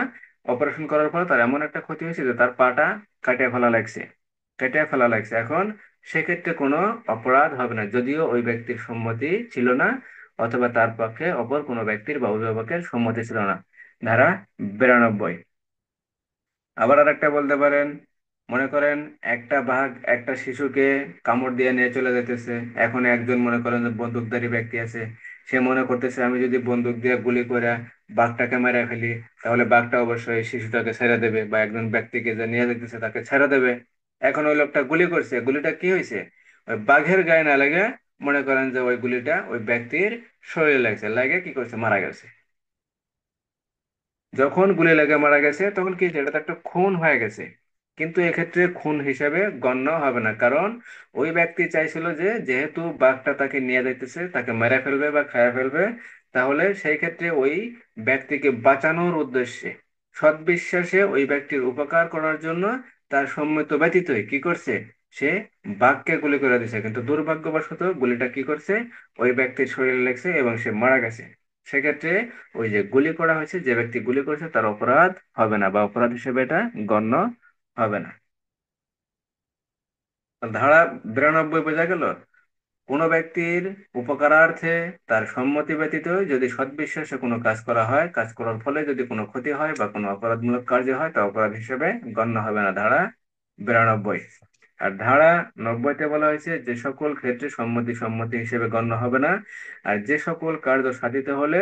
Speaker 1: অপারেশন করার পর তার এমন একটা ক্ষতি হয়েছে যে তার পাটা কাটিয়ে ফেলা লাগছে। এখন সেক্ষেত্রে কোনো অপরাধ হবে না, যদিও ওই ব্যক্তির সম্মতি ছিল না, অথবা তার পক্ষে অপর কোনো ব্যক্তির বা অভিভাবকের সম্মতি ছিল না, ধারা 92। আবার আর একটা বলতে পারেন, মনে করেন একটা বাঘ একটা শিশুকে কামড় দিয়ে নিয়ে চলে যেতেছে। এখন একজন মনে করেন যে বন্দুকধারী ব্যক্তি আছে, সে মনে করতেছে আমি যদি বন্দুক দিয়ে গুলি করে বাঘটাকে মেরে ফেলি, তাহলে বাঘটা অবশ্যই শিশুটাকে ছেড়ে দেবে, বা একজন ব্যক্তিকে যে নিয়ে যেতেছে তাকে ছেড়ে দেবে। এখন ওই লোকটা গুলি করছে, গুলিটা কি হয়েছে? ওই বাঘের গায়ে না লেগে, মনে করেন যে ওই গুলিটা ওই ব্যক্তির শরীরে লাগছে, লাগে কি করছে? মারা গেছে। যখন গুলি লেগে মারা গেছে তখন কি হয়েছে? এটা তো একটা খুন হয়ে গেছে। কিন্তু এক্ষেত্রে খুন হিসেবে গণ্য হবে না, কারণ ওই ব্যক্তি চাইছিল যে যেহেতু বাঘটা তাকে নিয়ে যাইতেছে, তাকে মেরে ফেলবে বা খেয়ে ফেলবে, তাহলে সেই ক্ষেত্রে ওই ব্যক্তিকে বাঁচানোর উদ্দেশ্যে, সদ্বিশ্বাসে ওই ব্যক্তির উপকার করার জন্য তার সম্মত ব্যতীতই কি করছে? সে বাঘকে গুলি করে দিছে। কিন্তু দুর্ভাগ্যবশত গুলিটা কি করছে? ওই ব্যক্তির শরীরে লেগেছে এবং সে মারা গেছে। সেক্ষেত্রে ওই যে গুলি করা হয়েছে, যে ব্যক্তি গুলি করেছে তার অপরাধ হবে না, বা অপরাধ হিসেবে এটা গণ্য হবে না। ধারা 92 বোঝা গেল। কোনো ব্যক্তির উপকারার্থে তার সম্মতি ব্যতীত যদি সদ্বিশ্বাসে কোনো কাজ করা হয়, কাজ করার ফলে যদি কোনো ক্ষতি হয় বা কোনো অপরাধমূলক কার্য হয়, তা অপরাধ হিসেবে গণ্য হবে না। ধারা 92। আর ধারা 90-তে বলা হয়েছে যে সকল ক্ষেত্রে সম্মতি সম্মতি হিসেবে গণ্য হবে না। আর যে সকল কার্য সাধিত হলে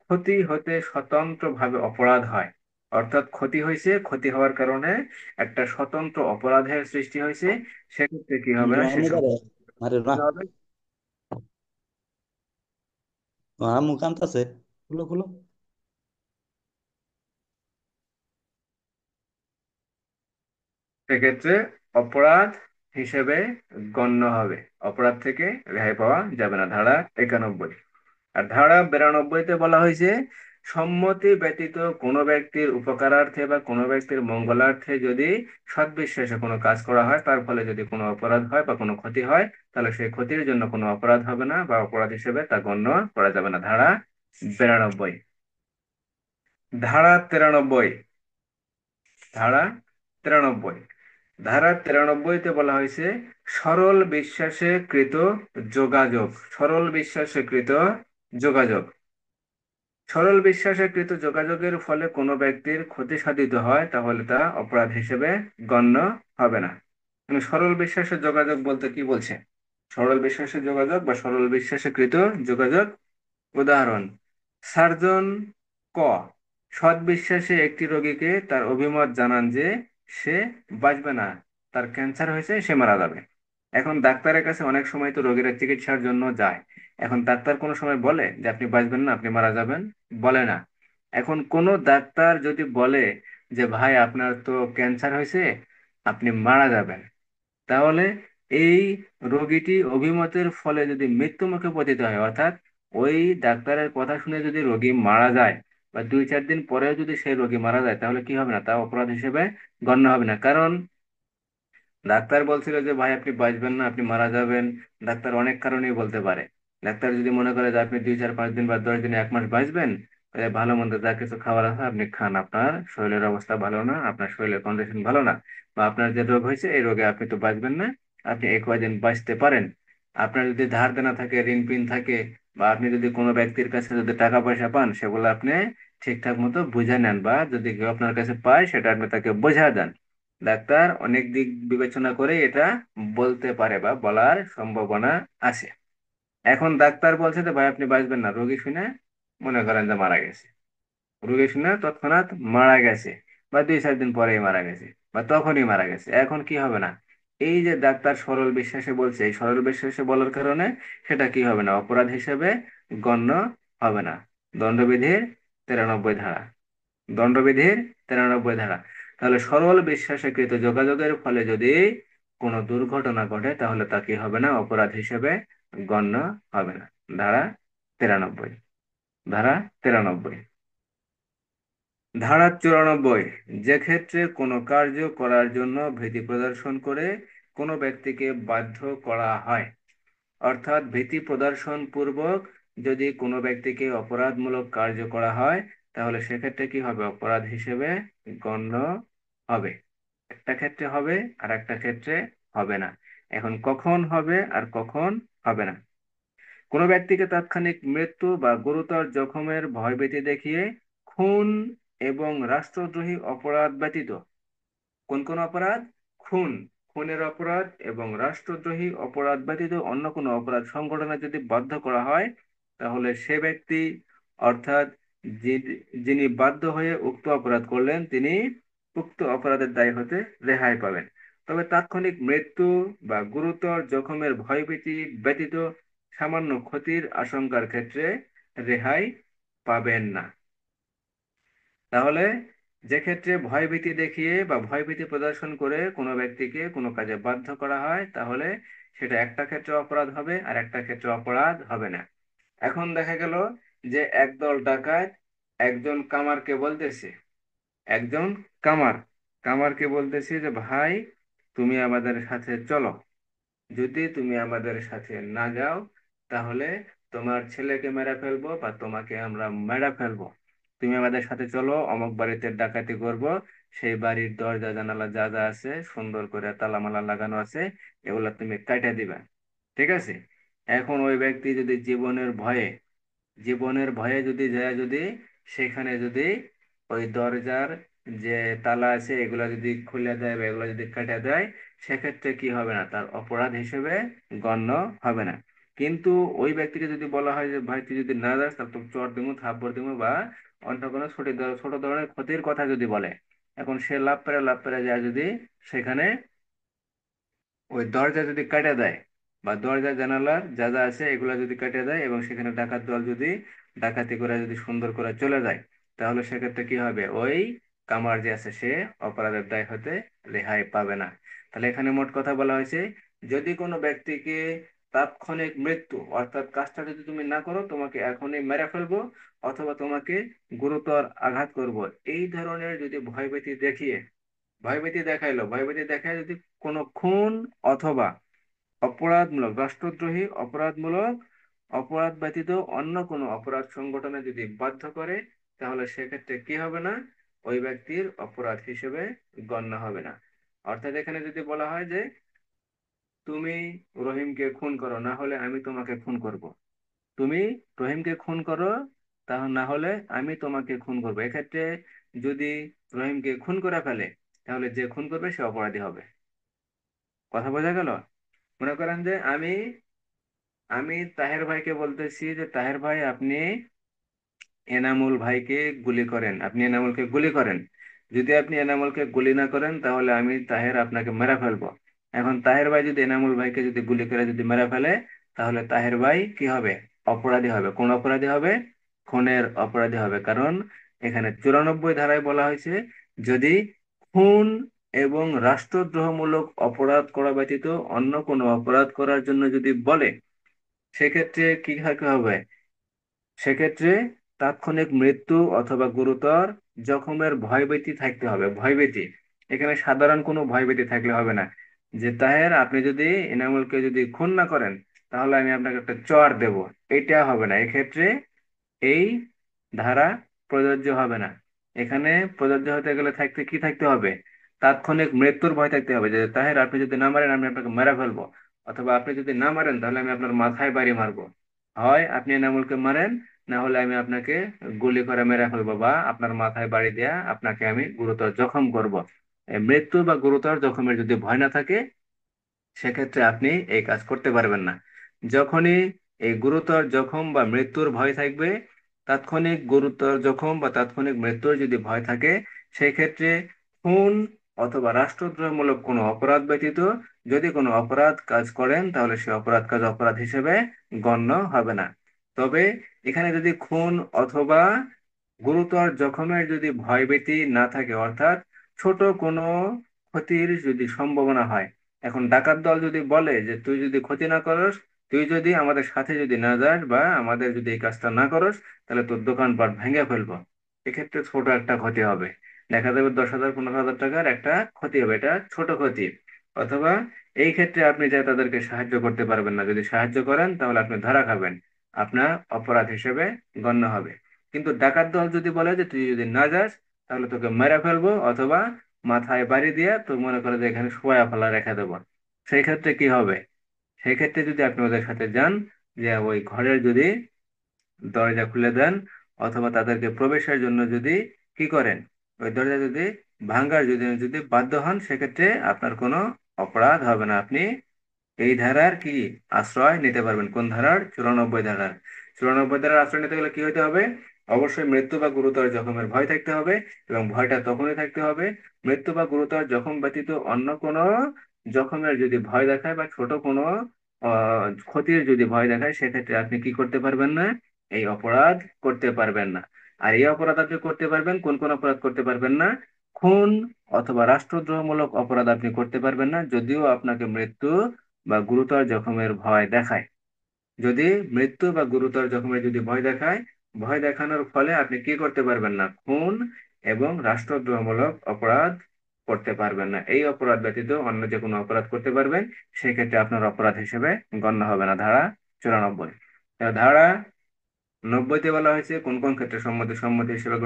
Speaker 1: ক্ষতি হতে স্বতন্ত্রভাবে অপরাধ হয়, অর্থাৎ ক্ষতি হয়েছে, ক্ষতি হওয়ার কারণে একটা স্বতন্ত্র অপরাধের সৃষ্টি হয়েছে, সেক্ষেত্রে কি হবে না, সে
Speaker 2: Muka deh. Mari lah.
Speaker 1: হবে।
Speaker 2: Muka antas ya. Kulo kulo.
Speaker 1: সেক্ষেত্রে অপরাধ হিসেবে গণ্য হবে, অপরাধ থেকে রেহাই পাওয়া যাবে না। ধারা 91। আর ধারা 92-তে বলা হয়েছে সম্মতি ব্যতীত কোনো ব্যক্তির উপকারার্থে বা কোনো ব্যক্তির মঙ্গলার্থে যদি সদ্বিশ্বাসে কোনো কাজ করা হয়, তার ফলে যদি কোনো অপরাধ হয় বা কোনো ক্ষতি হয়, তাহলে সেই ক্ষতির জন্য কোনো অপরাধ হবে না বা অপরাধ হিসেবে তা গণ্য করা যাবে না। ধারা 92। ধারা 93। ধারা 93। ধারা 93-তে বলা হয়েছে সরল বিশ্বাসে কৃত যোগাযোগ। সরল বিশ্বাসে কৃত যোগাযোগ। সরল বিশ্বাসে কৃত যোগাযোগের ফলে কোনো ব্যক্তির ক্ষতি সাধিত হয়, তাহলে তা অপরাধ হিসেবে গণ্য হবে না। মানে সরল বিশ্বাসের যোগাযোগ বলতে কি বলছে? সরল বিশ্বাসের যোগাযোগ বা সরল বিশ্বাসে কৃত যোগাযোগ। উদাহরণ: সার্জন ক সৎ বিশ্বাসে একটি রোগীকে তার অভিমত জানান যে সে বাঁচবে না, তার ক্যান্সার হয়েছে, সে মারা যাবে। এখন ডাক্তারের কাছে অনেক সময় তো রোগীরা চিকিৎসার জন্য যায়। এখন ডাক্তার কোনো সময় বলে যে আপনি বাঁচবেন না, আপনি মারা যাবেন? বলে না। এখন কোনো ডাক্তার যদি বলে যে ভাই আপনার তো ক্যান্সার হয়েছে, আপনি মারা যাবেন, তাহলে এই রোগীটি অভিমতের ফলে যদি মৃত্যু মুখে পতিত হয়, অর্থাৎ ওই ডাক্তারের কথা শুনে যদি রোগী মারা যায় বা 2-4 দিন পরেও যদি সেই রোগী মারা যায়, তাহলে কি হবে না, তা অপরাধ হিসেবে গণ্য হবে না। কারণ ডাক্তার বলছিল যে ভাই আপনি বাঁচবেন না, আপনি মারা যাবেন। ডাক্তার অনেক কারণেই বলতে পারে। ডাক্তার যদি মনে করে যে আপনি 2, 4, 5 দিন বা 10 দিন, 1 মাস বাঁচবেন, ভালো মন্দ যা কিছু খাবার আছে আপনি খান, আপনার শরীরের অবস্থা ভালো না, আপনার শরীরের কন্ডিশন ভালো না, বা আপনার যে রোগ হয়েছে এই রোগে আপনি তো বাঁচবেন না, আপনি এই কয়দিন বাঁচতে পারেন। আপনার যদি ধার দেনা থাকে, ঋণ পিন থাকে, বা আপনি যদি কোনো ব্যক্তির কাছে যদি টাকা পয়সা পান, সেগুলো আপনি ঠিকঠাক মতো বুঝে নেন, বা যদি কেউ আপনার কাছে পায় সেটা আপনি তাকে বোঝা দেন। ডাক্তার অনেক দিক বিবেচনা করে এটা বলতে পারে বা বলার সম্ভাবনা আছে। এখন ডাক্তার বলছে যে ভাই আপনি বাঁচবেন না, রোগী শুনে মনে করেন যে মারা গেছে, রোগী শুনে তৎক্ষণাৎ মারা গেছে, বা 2-4 দিন পরেই মারা গেছে, বা তখনই মারা গেছে, এখন কি হবে না, এই যে ডাক্তার সরল বিশ্বাসে বলছে, এই সরল বিশ্বাসে বলার কারণে সেটা কি হবে না, অপরাধ হিসেবে গণ্য হবে না। দণ্ডবিধির 93 ধারা। দণ্ডবিধির 93 ধারা। তাহলে সরল বিশ্বাসকৃত যোগাযোগের ফলে যদি কোনো দুর্ঘটনা ঘটে, তাহলে তা কি হবে না, অপরাধ হিসেবে গণ্য হবে না। ধারা 93। ধারা 93। ধারা 94। যে ক্ষেত্রে কোনো কার্য করার জন্য ভীতি প্রদর্শন করে কোনো ব্যক্তিকে বাধ্য করা হয়, অর্থাৎ ভীতি প্রদর্শন পূর্বক যদি কোনো ব্যক্তিকে অপরাধমূলক কার্য করা হয়, তাহলে সেক্ষেত্রে কি হবে, অপরাধ হিসেবে গণ্য হবে। একটা ক্ষেত্রে হবে আর একটা ক্ষেত্রে হবে না। এখন কখন হবে আর কখন হবে না? কোনো ব্যক্তিকে তাৎক্ষণিক মৃত্যু বা গুরুতর জখমের ভয়ভীতি দেখিয়ে খুন এবং রাষ্ট্রদ্রোহী অপরাধ ব্যতীত, কোন কোন অপরাধ? খুন, খুনের অপরাধ এবং রাষ্ট্রদ্রোহী অপরাধ ব্যতীত অন্য কোনো অপরাধ সংগঠনে যদি বাধ্য করা হয়, তাহলে সে ব্যক্তি, অর্থাৎ যিনি বাধ্য হয়ে উক্ত অপরাধ করলেন, তিনি উক্ত অপরাধের দায় হতে রেহাই পাবেন। তবে তাৎক্ষণিক মৃত্যু বা গুরুতর জখমের ভয়ভীতি ব্যতীত সামান্য ক্ষতির আশঙ্কার ক্ষেত্রে রেহাই পাবেন না। তাহলে যে ক্ষেত্রে ভয়ভীতি দেখিয়ে বা ভয়ভীতি প্রদর্শন করে কোনো ব্যক্তিকে কোনো কাজে বাধ্য করা হয়, তাহলে সেটা একটা ক্ষেত্রে অপরাধ হবে আর একটা ক্ষেত্রে অপরাধ হবে না। এখন দেখা গেল যে একদল ডাকাত একজন কামারকে বলতেছে, একজন কামার কামারকে বলতেছে যে ভাই তুমি আমাদের সাথে চলো, যদি তুমি আমাদের সাথে না যাও, তাহলে তোমার ছেলেকে মেরে ফেলবো বা তোমাকে আমরা মেরে ফেলবো। তুমি আমাদের সাথে চলো, অমুক বাড়িতে ডাকাতি করব, সেই বাড়ির দরজা জানালা যা যা আছে সুন্দর করে তালা মালা লাগানো আছে, এগুলা তুমি কাইটা দিবা। ঠিক আছে? এখন ওই ব্যক্তি যদি জীবনের ভয়ে যদি যায়, যদি সেখানে যদি ওই দরজার যে তালা আছে এগুলা যদি খুলে দেয় বা এগুলা যদি কেটে দেয়, সেক্ষেত্রে কি হবে না, তার অপরাধ হিসেবে গণ্য হবে না। কিন্তু ওই ব্যক্তিকে যদি বলা হয় যে ভাই তুই যদি না যাস তাহলে তোকে চর দিমু, থাপ্পড় দিমু, বা অন্য কোনো ছোট ধরনের ক্ষতির কথা যদি বলে, এখন সে লাভ পেরে যায় যদি সেখানে ওই দরজা যদি কেটে দেয়, বা দরজা জানালার যা যা আছে এগুলা যদি কেটে দেয়, এবং সেখানে ডাকাত দল যদি ডাকাতি করে যদি সুন্দর করে চলে যায়, তাহলে সেক্ষেত্রে কি হবে, ওই কামার যে আছে সে অপরাধের দায় হতে রেহাই পাবে না। তাহলে এখানে মোট কথা বলা হয়েছে, যদি কোনো ব্যক্তিকে তাৎক্ষণিক মৃত্যু, অর্থাৎ কাজটা যদি তুমি না করো তোমাকে এখনই মেরে ফেলবো, অথবা তোমাকে গুরুতর আঘাত করব, এই ধরনের যদি ভয়ভীতি দেখিয়ে, ভয়ভীতি দেখায় যদি কোনো খুন অথবা অপরাধমূলক, রাষ্ট্রদ্রোহী অপরাধমূলক অপরাধ ব্যতীত অন্য কোনো অপরাধ সংগঠনে যদি বাধ্য করে, তাহলে সেক্ষেত্রে কি হবে না, ওই ব্যক্তির অপরাধ হিসেবে গণ্য হবে না। অর্থাৎ এখানে যদি বলা হয় যে তুমি রহিমকে খুন করো, না হলে আমি তোমাকে খুন করব, তুমি রহিমকে খুন করো, তা না হলে আমি তোমাকে খুন করবো, এক্ষেত্রে যদি রহিমকে খুন করে ফেলে, তাহলে যে খুন করবে সে অপরাধী হবে। কথা বোঝা গেল? মনে করেন যে আমি আমি তাহের ভাইকে বলতেছি যে তাহের ভাই আপনি এনামুল ভাইকে গুলি করেন, আপনি এনামুলকে গুলি করেন। যদি আপনি এনামুলকে গুলি না করেন তাহলে আমি তাহের আপনাকে মেরে ফেলবো। এখন তাহের ভাই যদি এনামুল ভাইকে যদি গুলি করে যদি মেরে ফেলে, তাহলে তাহের ভাই কি হবে, অপরাধী হবে। কোন অপরাধী হবে? খুনের অপরাধী হবে। কারণ এখানে 94 ধারায় বলা হয়েছে, যদি খুন এবং রাষ্ট্রদ্রোহমূলক অপরাধ করা ব্যতীত অন্য কোনো অপরাধ করার জন্য যদি বলে, সেক্ষেত্রে কি থাকতে হবে, সেক্ষেত্রে তাৎক্ষণিক মৃত্যু অথবা গুরুতর জখমের ভয়ভীতি থাকতে হবে। ভয়ভীতি, এখানে সাধারণ কোনো ভয়ভীতি থাকলে হবে না, যে তাহের আপনি যদি এনামুলকে যদি খুন না করেন তাহলে আমি আপনাকে একটা চড় দেব, এটা হবে না। এক্ষেত্রে এই ধারা প্রযোজ্য হবে না। এখানে প্রযোজ্য হতে গেলে কি থাকতে হবে, তাৎক্ষণিক মৃত্যুর ভয় থাকতে হবে, যে তাহের আপনি যদি না মারেন আমি আপনাকে মেরে ফেলবো, অথবা আপনি যদি না মারেন তাহলে আমি আপনার মাথায় বাড়ি মারবো। হয় আপনি এনামুলকে মারেন, না হলে আমি আপনাকে গুলি করে মেরে ফেলবো, বা আপনার মাথায় বাড়ি দেয়া আপনাকে আমি গুরুতর জখম করব। এই মৃত্যু বা গুরুতর জখমের যদি ভয় না থাকে, সেক্ষেত্রে আপনি এই কাজ করতে পারবেন না। যখনই এই গুরুতর জখম বা মৃত্যুর ভয় থাকবে, তাৎক্ষণিক গুরুতর জখম বা তাৎক্ষণিক মৃত্যুর যদি ভয় থাকে, সেই ক্ষেত্রে খুন অথবা রাষ্ট্রদ্রোহমূলক কোনো অপরাধ ব্যতীত যদি কোনো অপরাধ কাজ করেন, তাহলে সে অপরাধ কাজ অপরাধ হিসেবে গণ্য হবে না। তবে এখানে যদি খুন অথবা গুরুতর জখমের যদি ভয়ভীতি না থাকে, অর্থাৎ ছোট কোনো ক্ষতির যদি সম্ভাবনা হয়, এখন ডাকাত দল যদি বলে যে তুই যদি ক্ষতি না করস, তুই যদি আমাদের সাথে যদি না যাস বা আমাদের যদি এই কাজটা না করস, তাহলে তোর দোকানপাট ভেঙে ফেলবো, এক্ষেত্রে ছোট একটা ক্ষতি হবে। দেখা যাবে 10,000 15,000 টাকার একটা ক্ষতি হবে, এটা ছোট ক্ষতি। অথবা এই ক্ষেত্রে আপনি যা তাদেরকে সাহায্য করতে পারবেন না, যদি সাহায্য করেন তাহলে আপনি ধরা খাবেন, আপনার অপরাধ হিসেবে গণ্য হবে। কিন্তু ডাকাত দল যদি বলে যে তুই যদি না যাস তাহলে তোকে মেরে ফেলবো, অথবা মাথায় বাড়ি দিয়ে তুই মনে করে যে এখানে শোয়া ফেলা রেখে দেবো, সেই ক্ষেত্রে কি হবে, সেই ক্ষেত্রে যদি আপনি ওদের সাথে যান, যে ওই ঘরের যদি দরজা খুলে দেন, অথবা তাদেরকে প্রবেশের জন্য যদি কি করেন, ওই দরজা যদি ভাঙ্গার যদি যদি বাধ্য হন, সেক্ষেত্রে আপনার কোনো অপরাধ হবে না। আপনি এই ধারার কি আশ্রয় নিতে পারবেন, কোন ধারার, 94 ধারার। 94 ধারার আশ্রয় নিতে গেলে কি হতে হবে, অবশ্যই মৃত্যু বা গুরুতর জখমের ভয় থাকতে হবে, এবং ভয়টা তখনই থাকতে হবে, মৃত্যু বা গুরুতর জখম ব্যতীত অন্য কোনো জখমের যদি ভয় দেখায় বা ছোট কোনো ক্ষতির যদি ভয় দেখায়, সেক্ষেত্রে আপনি কি করতে পারবেন না, এই অপরাধ করতে পারবেন না। আর এই অপরাধ আপনি করতে পারবেন, কোন কোন অপরাধ করতে পারবেন না, খুন অথবা রাষ্ট্রদ্রোহমূলক অপরাধ আপনি করতে পারবেন না, যদিও আপনাকে মৃত্যু বা গুরুতর জখমের ভয় দেখায়। যদি মৃত্যু বা গুরুতর জখমের যদি ভয় দেখায়, ভয় দেখানোর ফলে আপনি কি করতে পারবেন না, খুন এবং রাষ্ট্রদ্রোহমূলক অপরাধ করতে পারবেন না। এই অপরাধ ব্যতীত অন্য যে কোনো অপরাধ করতে পারবেন, সেই ক্ষেত্রে আপনার অপরাধ হিসেবে গণ্য হবে না। ধারা 94। ধারা নব্বইতে বলা হয়েছে কোন কোন ক্ষেত্রে সম্মতি সম্মতি হিসেবে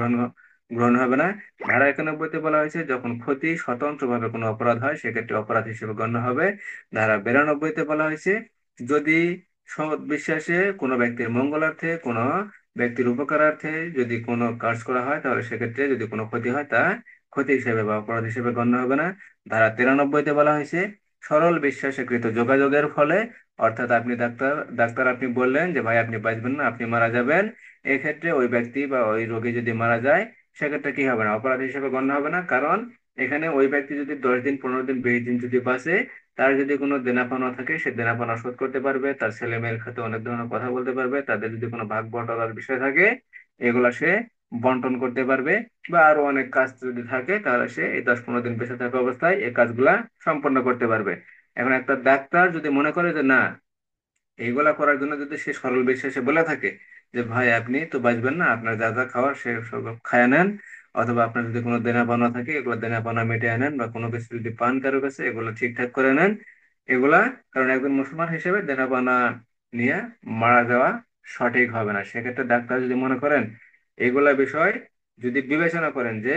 Speaker 1: গ্রহণ হবে না। ধারা 91-তে বলা হয়েছে যখন ক্ষতি স্বতন্ত্রভাবে কোনো অপরাধ হয় সেক্ষেত্রে অপরাধ হিসেবে গণ্য হবে। ধারা 92-তে বলা হয়েছে যদি সৎ বিশ্বাসে কোনো ব্যক্তির মঙ্গলার্থে কোনো ব্যক্তির উপকারার্থে যদি কোনো কাজ করা হয় তাহলে সেক্ষেত্রে যদি কোনো ক্ষতি হয় তা ক্ষতি হিসেবে বা অপরাধ হিসেবে গণ্য হবে না। ধারা 93-তে বলা হয়েছে সরল বিশ্বাসে কৃত যোগাযোগের ফলে, অর্থাৎ আপনি ডাক্তার ডাক্তার আপনি বললেন যে ভাই আপনি বাঁচবেন না, আপনি মারা যাবেন, এক্ষেত্রে ওই ব্যক্তি বা ওই রোগী যদি মারা যায় সেক্ষেত্রে কি হবে না, অপরাধ হিসেবে গণ্য হবে না। কারণ এখানে ওই ব্যক্তি যদি 10 দিন 15 দিন 20 দিন যদি বাঁচে, তার যদি কোনো দেনাপাওনা থাকে সে দেনাপাওনা শোধ করতে পারবে, তার ছেলে মেয়ের সাথে অনেক ধরনের কথা বলতে পারবে, তাদের যদি কোনো ভাগ বটোয়ারার বিষয় থাকে এগুলা সে বন্টন করতে পারবে, বা আরো অনেক কাজ যদি থাকে তাহলে সে এই 10-15 দিন বেঁচে থাকা অবস্থায় এই কাজগুলা সম্পন্ন করতে পারবে। এখন একটা ডাক্তার যদি মনে করে যে না, এইগুলা করার জন্য যদি সে সরল বিশ্বাসে বলে থাকে যে ভাই আপনি তো বাঁচবেন না, আপনার যা যা খাওয়ার সে সব খায় নেন, অথবা আপনার যদি কোনো দেনা পাওনা থাকে এগুলো দেনা পাওনা মিটিয়ে নেন, বা কোনো কিছু যদি পান কারো কাছে এগুলো ঠিকঠাক করে নেন, এগুলা, কারণ একজন মুসলমান হিসেবে দেনা পাওনা নিয়ে মারা যাওয়া সঠিক হবে না। সেক্ষেত্রে ডাক্তার যদি মনে করেন এগুলা বিষয় যদি বিবেচনা করেন যে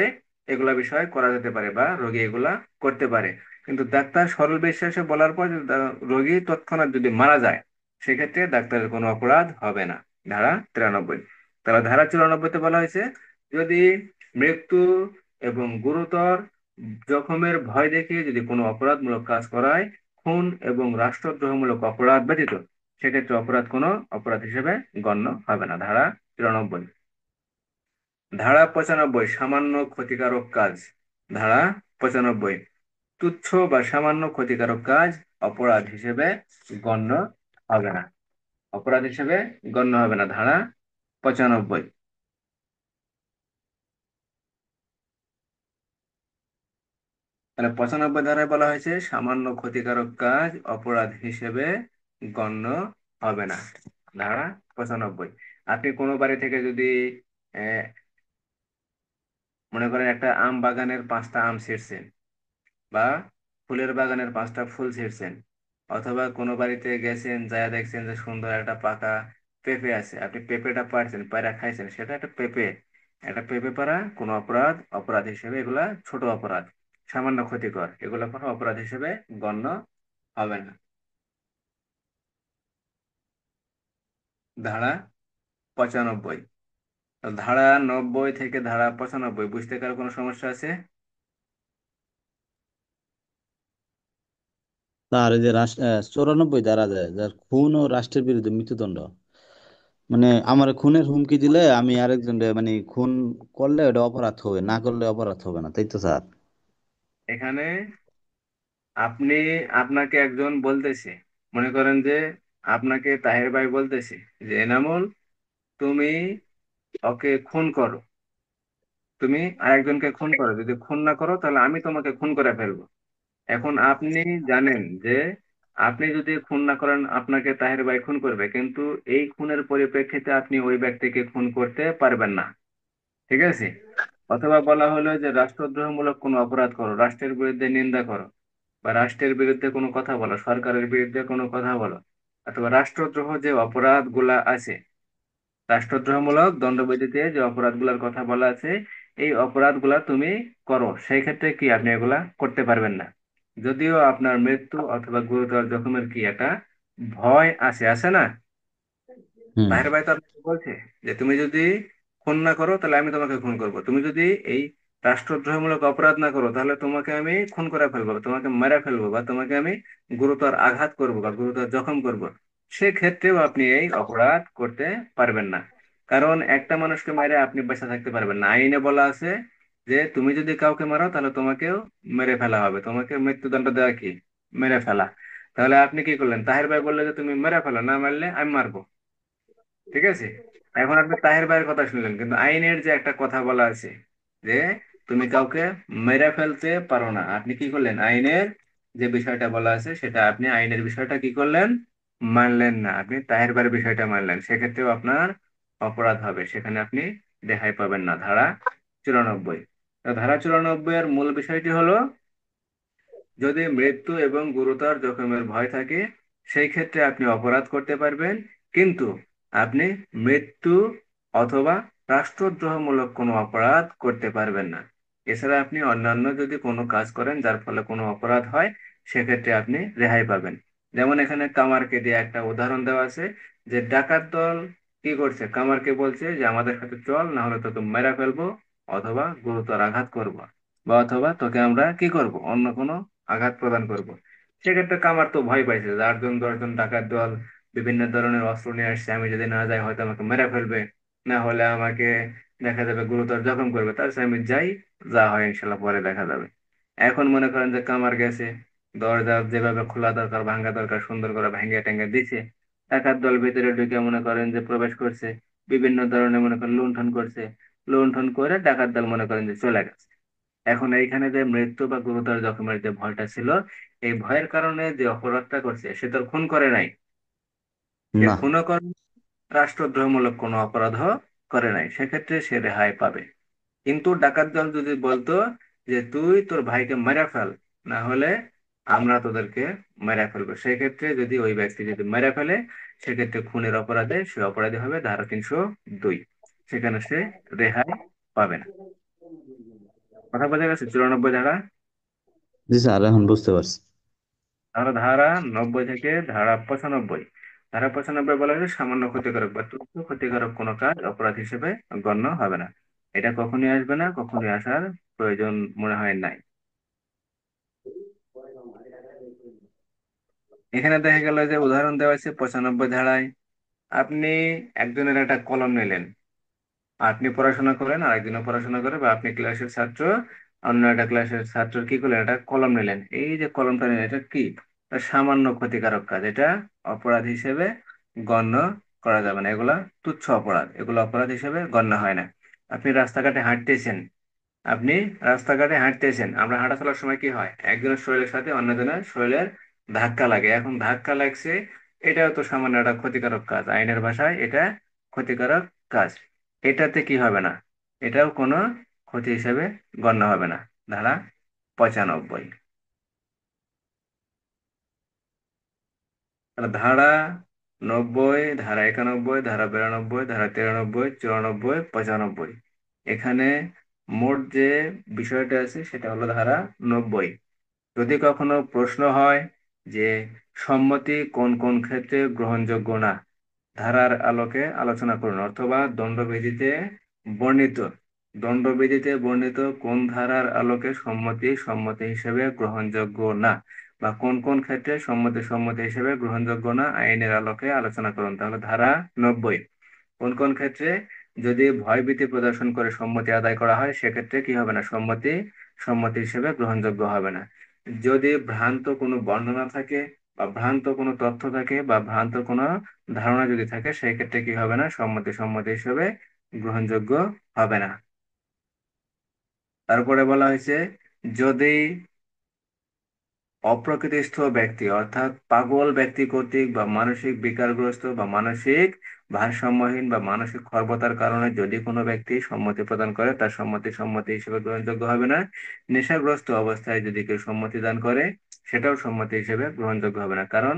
Speaker 1: এগুলা বিষয় করা যেতে পারে বা রোগী এগুলা করতে পারে, কিন্তু ডাক্তার সরল বিশ্বাসে বলার পর যদি রোগী তৎক্ষণাৎ যদি মারা যায় সেক্ষেত্রে ডাক্তারের কোনো অপরাধ হবে না। ধারা 93। তাহলে ধারা 94-তে বলা হয়েছে যদি মৃত্যু এবং গুরুতর জখমের ভয় দেখিয়ে যদি কোনো অপরাধমূলক কাজ করায়, খুন এবং রাষ্ট্রদ্রোহমূলক অপরাধ ব্যতীত, সেক্ষেত্রে অপরাধ কোনো অপরাধ হিসেবে গণ্য হবে না। ধারা 93। ধারা 95 সামান্য ক্ষতিকারক কাজ। ধারা 95 তুচ্ছ বা সামান্য ক্ষতিকারক কাজ অপরাধ হিসেবে গণ্য হবে না, অপরাধ হিসেবে গণ্য হবে না। ধারা 95। তাহলে 95 ধারায় বলা হয়েছে সামান্য ক্ষতিকারক কাজ অপরাধ হিসেবে গণ্য হবে না। ধারা 95। আপনি কোনো বাড়ি থেকে যদি আহ, মনে করেন একটা আম বাগানের 5টা আম ছিঁড়ছেন, বা ফুলের বাগানের 5টা ফুল ছিঁড়ছেন, অথবা কোনো বাড়িতে গেছেন যায় দেখছেন যে সুন্দর একটা পাকা পেঁপে আছে, আপনি পেঁপেটা পারছেন পায়রা খাইছেন, সেটা একটা পেঁপে, একটা পেঁপে পারা কোনো অপরাধ অপরাধ হিসেবে, এগুলা ছোট অপরাধ, সামান্য ক্ষতিকর, এগুলো কোনো অপরাধ হিসেবে গণ্য হবে না। ধারা 95। ধারা 90 থেকে ধারা 95 বুঝতে কারো কোনো সমস্যা আছে?
Speaker 2: তার এই যে 94 ধারা যায় যার খুন ও রাষ্ট্রের বিরুদ্ধে মৃত্যুদণ্ড, মানে আমার খুনের হুমকি দিলে আমি আরেকজন মানে খুন করলে ওটা অপরাধ হবে, না করলে অপরাধ হবে না, তাই তো স্যার?
Speaker 1: এখানে আপনি, আপনাকে একজন বলতেছে, মনে করেন যে আপনাকে তাহের ভাই বলতেছে যে এনামুল তুমি ওকে খুন করো, তুমি আরেকজনকে খুন করো, যদি খুন না করো তাহলে আমি তোমাকে খুন করে ফেলবো। এখন আপনি জানেন যে আপনি যদি খুন না করেন আপনাকে তাহের ভাই খুন করবে, কিন্তু এই খুনের পরিপ্রেক্ষিতে আপনি ওই ব্যক্তিকে খুন করতে পারবেন না, ঠিক আছে? অথবা বলা হলো যে রাষ্ট্রদ্রোহমূলক কোনো অপরাধ করো, রাষ্ট্রের বিরুদ্ধে নিন্দা করো, বা রাষ্ট্রের বিরুদ্ধে কোনো কথা বলো, সরকারের বিরুদ্ধে কোনো কথা বলো, অথবা রাষ্ট্রদ্রোহ যে অপরাধ গুলা আছে, রাষ্ট্রদ্রোহমূলক দণ্ডবিধিতে যে অপরাধগুলোর কথা বলা আছে, এই অপরাধগুলা তুমি করো, সেই ক্ষেত্রে কি আপনি এগুলা করতে পারবেন না। যদিও আপনার মৃত্যু অথবা গুরুতর জখমের কি একটা ভয় আছে, আছে না?
Speaker 2: হুম।
Speaker 1: তাহের ভাই তো আপনাকে বলছে যে তুমি যদি খুন না করো তাহলে আমি তোমাকে খুন করব, তুমি যদি এই রাষ্ট্রদ্রোহমূলক অপরাধ না করো তাহলে তোমাকে আমি খুন করে ফেলবো, তোমাকে মেরে ফেলবো, বা তোমাকে আমি গুরুতর আঘাত করব বা গুরুতর জখম করব, সেক্ষেত্রেও আপনি এই অপরাধ করতে পারবেন না। কারণ একটা মানুষকে মেরে আপনি বেঁচে থাকতে পারবেন না, আইনে বলা আছে যে তুমি যদি কাউকে মারো তাহলে তোমাকেও মেরে ফেলা হবে, তোমাকে মৃত্যুদণ্ড দেওয়া কি, মেরে ফেলা। তাহলে আপনি কি করলেন, তাহের ভাই বললে যে তুমি মেরে ফেলো, না মারলে আমি মারবো, ঠিক আছে? এখন আপনি তাহের ভাইয়ের কথা শুনলেন, কিন্তু আইনের যে একটা কথা বলা আছে যে তুমি কাউকে মেরে ফেলতে পারো না, আপনি কি করলেন, আইনের যে বিষয়টা বলা আছে সেটা আপনি আইনের বিষয়টা কি করলেন, মানলেন না, আপনি তাহের ভাইয়ের বিষয়টা মানলেন, সেক্ষেত্রেও আপনার অপরাধ হবে, সেখানে আপনি রেহাই পাবেন না। ধারা 94। তো ধারা 94 এর মূল বিষয়টি হলো যদি মৃত্যু এবং গুরুতর জখমের ভয় থাকে সেই ক্ষেত্রে আপনি অপরাধ করতে পারবেন, কিন্তু আপনি মৃত্যু অথবা রাষ্ট্রদ্রোহমূলক কোনো অপরাধ করতে পারবেন না। এছাড়া আপনি অন্যান্য যদি কোনো কাজ করেন যার ফলে কোনো অপরাধ হয়, সেক্ষেত্রে আপনি রেহাই পাবেন। যেমন এখানে কামারকে দিয়ে একটা উদাহরণ দেওয়া আছে, যে ডাকাত দল কি করছে, কামারকে বলছে যে আমাদের সাথে চল, না হলে তোকে মেরে ফেলবো, অথবা গুরুতর আঘাত করব, বা অথবা তোকে আমরা কি করব, অন্য কোনো আঘাত প্রদান করব। সেক্ষেত্রে কামার তো ভয় পাইছে যে 8 জন 10 জন ডাকাত দল বিভিন্ন ধরনের অস্ত্র নিয়ে আসছে, আমি যদি না যাই হয়তো আমাকে মেরে ফেলবে, না হলে আমাকে দেখা যাবে গুরুতর জখম করবে, তার চেয়ে আমি যাই, যা হয় ইনশাল্লাহ পরে দেখা যাবে। এখন মনে করেন যে কামার গেছে, দরজা যেভাবে খোলা দরকার ভাঙা দরকার সুন্দর করে ভেঙে টেঙ্গে দিছে, ডাকাত দল ভিতরে ঢুকে মনে করেন যে প্রবেশ করছে, বিভিন্ন ধরনের মনে করেন লুণ্ঠন করছে, লুণ্ঠন করে ডাকাত দল মনে করেন যে চলে গেছে। এখন এইখানে যে মৃত্যু বা গুরুতর জখমের যে ভয়টা ছিল, এই ভয়ের কারণে যে অপরাধটা করছে সে তো আর খুন করে নাই, সে
Speaker 2: না।
Speaker 1: খুনও করে, রাষ্ট্রদ্রোহমূলক কোনো অপরাধও করে নাই, সেক্ষেত্রে সে রেহাই পাবে। কিন্তু ডাকাত দল যদি বলতো যে তুই তোর ভাইকে মেরে ফেল, না হলে আমরা তোদেরকে মেরে ফেলবো, সেক্ষেত্রে যদি ওই ব্যক্তি যদি মেরে ফেলে, সেক্ষেত্রে খুনের অপরাধে সে অপরাধী হবে ধারা 302, সেখানে সে রেহাই পাবে না। কথা বোঝা গেছে? 94 ধারা।
Speaker 2: জি স্যার, এখন বুঝতে পারছি।
Speaker 1: তাহলে ধারা 90 থেকে ধারা 95। ধারা 95 বলা হয়েছে সামান্য ক্ষতিকারক বা তুচ্ছ ক্ষতিকারক কোনো কাজ অপরাধ হিসেবে গণ্য হবে না। এটা কখনই আসবে না, কখনই আসার প্রয়োজন মনে হয় নাই। এখানে দেখা গেল যে উদাহরণ দেওয়া আছে 95 ধারায়, আপনি একজনের একটা কলম নিলেন, আপনি পড়াশোনা করেন আর একজনও পড়াশোনা করে, বা আপনি ক্লাসের ছাত্র, অন্য একটা ক্লাসের ছাত্র কি করলেন, একটা কলম নিলেন, এই যে কলমটা নিলেন এটা কি, এটা সামান্য ক্ষতিকারক কাজ, এটা অপরাধ হিসেবে গণ্য করা যাবে না, এগুলা তুচ্ছ অপরাধ, এগুলো অপরাধ হিসেবে গণ্য হয় না। আপনি রাস্তাঘাটে হাঁটতেছেন, আপনি রাস্তাঘাটে হাঁটতেছেন, আমরা হাঁটা চলার সময় কি হয়, একজনের শরীরের সাথে অন্যজনের শরীরের ধাক্কা লাগে, এখন ধাক্কা লাগছে, এটাও তো সামান্য একটা ক্ষতিকারক কাজ, আইনের ভাষায় এটা ক্ষতিকারক কাজ। এটাতে কি হবে না, এটাও কোনো ক্ষতি হিসেবে গণ্য হবে না, ধারা 95। তাহলে ধারা 90, ধারা 91, ধারা 92, ধারা 93, 94, 95, এখানে মোট যে বিষয়টা আছে সেটা হলো ধারা 90। যদি কখনো প্রশ্ন হয় যে সম্মতি কোন কোন ক্ষেত্রে গ্রহণযোগ্য না, ধারার আলোকে আলোচনা করুন, অথবা দণ্ডবিধিতে বর্ণিত কোন ধারার আলোকে সম্মতি সম্মতি হিসেবে গ্রহণযোগ্য না, বা কোন কোন ক্ষেত্রে সম্মতি সম্মতি হিসেবে গ্রহণযোগ্য না, আইনের আলোকে আলোচনা করুন। তাহলে ধারা 90, কোন কোন ক্ষেত্রে যদি ভয়ভীতি প্রদর্শন করে সম্মতি আদায় করা হয়, সেক্ষেত্রে কি হবে না, সম্মতি সম্মতি হিসেবে গ্রহণযোগ্য হবে না। যদি ভ্রান্ত কোনো বর্ণনা থাকে, বা ভ্রান্ত কোনো তথ্য থাকে, বা ভ্রান্ত কোনো ধারণা যদি থাকে, সেই ক্ষেত্রে কি হবে না, সম্মতি সম্মতি হিসেবে গ্রহণযোগ্য হবে না। তারপরে বলা হয়েছে, যদি অপ্রকৃতিস্থ ব্যক্তি অর্থাৎ পাগল ব্যক্তি কর্তৃক বা মানসিক বিকারগ্রস্ত বা মানসিক ভারসাম্যহীন বা মানসিক খর্বতার কারণে যদি কোনো ব্যক্তি সম্মতি প্রদান করে, তার সম্মতি সম্মতি হিসেবে গ্রহণযোগ্য হবে না। নেশাগ্রস্ত অবস্থায় যদি কেউ সম্মতি দান করে, সেটাও সম্মতি হিসেবে গ্রহণযোগ্য হবে না, কারণ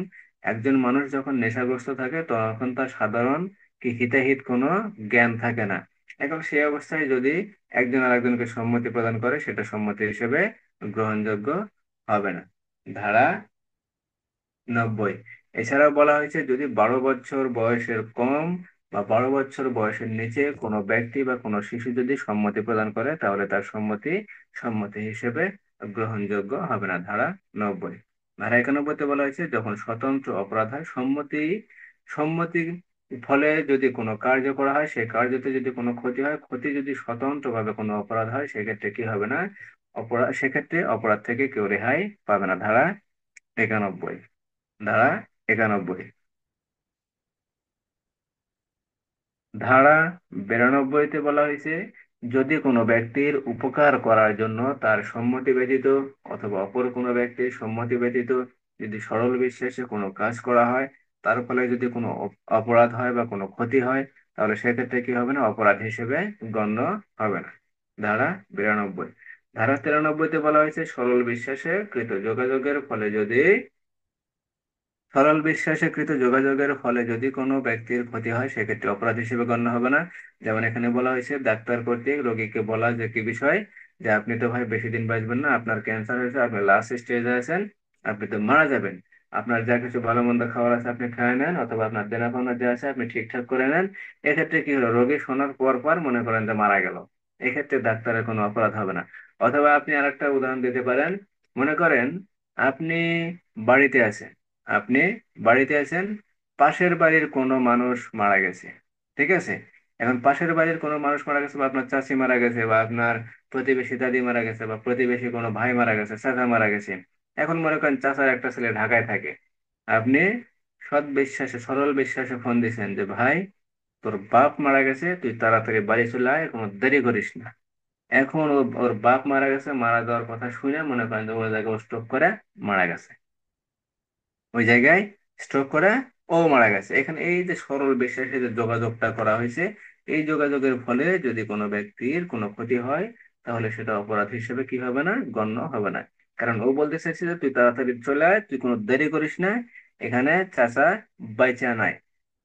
Speaker 1: একজন মানুষ যখন নেশাগ্রস্ত থাকে তখন তার সাধারণ কি হিতাহিত কোনো জ্ঞান থাকে না। এখন সেই অবস্থায় যদি একজন আরেকজনকে সম্মতি প্রদান করে, সেটা সম্মতি হিসেবে গ্রহণযোগ্য হবে না, ধারা 90। এছাড়াও বলা হয়েছে, যদি 12 বছর বয়সের কম বা 12 বছর বয়সের নিচে কোনো ব্যক্তি বা কোনো শিশু যদি সম্মতি প্রদান করে, তাহলে তার সম্মতি সম্মতি হিসেবে গ্রহণযোগ্য হবে না, ধারা 90। ধারা 91-তে বলা হয়েছে, যখন স্বতন্ত্র অপরাধ হয়, সম্মতি ফলে যদি কোনো কার্য করা হয়, সেই কার্যতে যদি কোনো ক্ষতি হয়, ক্ষতি যদি স্বতন্ত্রভাবে কোনো অপরাধ হয়, সেক্ষেত্রে কি হবে না, সেক্ষেত্রে অপরাধ থেকে কেউ রেহাই পাবে না, ধারা 91। ধারা 91। ধারা 92-তে বলা হয়েছে, যদি কোনো ব্যক্তির উপকার করার জন্য তার সম্মতি ব্যতীত অথবা অপর কোনো ব্যক্তির সম্মতি ব্যতীত যদি সরল বিশ্বাসে কোনো কাজ করা হয়, তার ফলে যদি কোনো অপরাধ হয় বা কোনো ক্ষতি হয়, তাহলে সেক্ষেত্রে কি হবে না, অপরাধ হিসেবে গণ্য হবে না, ধারা 92। ধারা 93-তে বলা হয়েছে, সরল বিশ্বাসে কৃত যোগাযোগের ফলে যদি সরল বিশ্বাসকৃত যোগাযোগের ফলে যদি কোনো ব্যক্তির ক্ষতি হয় সেক্ষেত্রে অপরাধ হিসেবে গণ্য হবে না। যেমন এখানে বলা হয়েছে ডাক্তার কর্তৃক রোগীকে বলা যে কি বিষয়, যে আপনি তো ভাই বেশি দিন বাঁচবেন না, আপনার ক্যান্সার হয়েছে, আপনি লাস্ট স্টেজে আছেন, আপনি তো মারা যাবেন, আপনার যা কিছু ভালো মন্দ খাবার আছে আপনি খেয়ে নেন, অথবা আপনার দেনা পাওনা যা আছে আপনি ঠিকঠাক করে নেন। এক্ষেত্রে কি হলো, রোগী শোনার পর পর মনে করেন যে মারা গেল, এক্ষেত্রে ডাক্তারের কোনো অপরাধ হবে না। অথবা আপনি আরেকটা উদাহরণ দিতে পারেন, মনে করেন আপনি বাড়িতে আছেন, আপনি বাড়িতে আছেন, পাশের বাড়ির কোনো মানুষ মারা গেছে, ঠিক আছে? এখন পাশের বাড়ির কোনো মানুষ মারা গেছে, বা আপনার চাচি মারা গেছে, বা আপনার প্রতিবেশী দাদি মারা গেছে, বা প্রতিবেশী কোনো ভাই মারা গেছে, চাচা মারা গেছে। এখন মনে করেন চাচার একটা ছেলে ঢাকায় থাকে, আপনি সৎ বিশ্বাসে সরল বিশ্বাসে ফোন দিয়েছেন যে ভাই তোর বাপ মারা গেছে, তুই তাড়াতাড়ি বাড়ি চলে আয়, কোনো দেরি করিস না। এখন ওর বাপ মারা গেছে, মারা যাওয়ার কথা শুনে মনে করেন যে ওই জায়গায় স্ট্রোক করে মারা গেছে, ওই জায়গায় স্ট্রোক করে ও মারা গেছে। এখানে এই যে সরল বিশ্বাসে যে যোগাযোগটা করা হয়েছে, এই যোগাযোগের ফলে যদি কোনো ব্যক্তির কোনো ক্ষতি হয়, তাহলে সেটা অপরাধ হিসেবে কি হবে না, গণ্য হবে না। কারণ ও বলতে চাইছে যে তুই তাড়াতাড়ি চলে আয়, তুই কোনো দেরি করিস না, এখানে চাচা বাইচা নাই,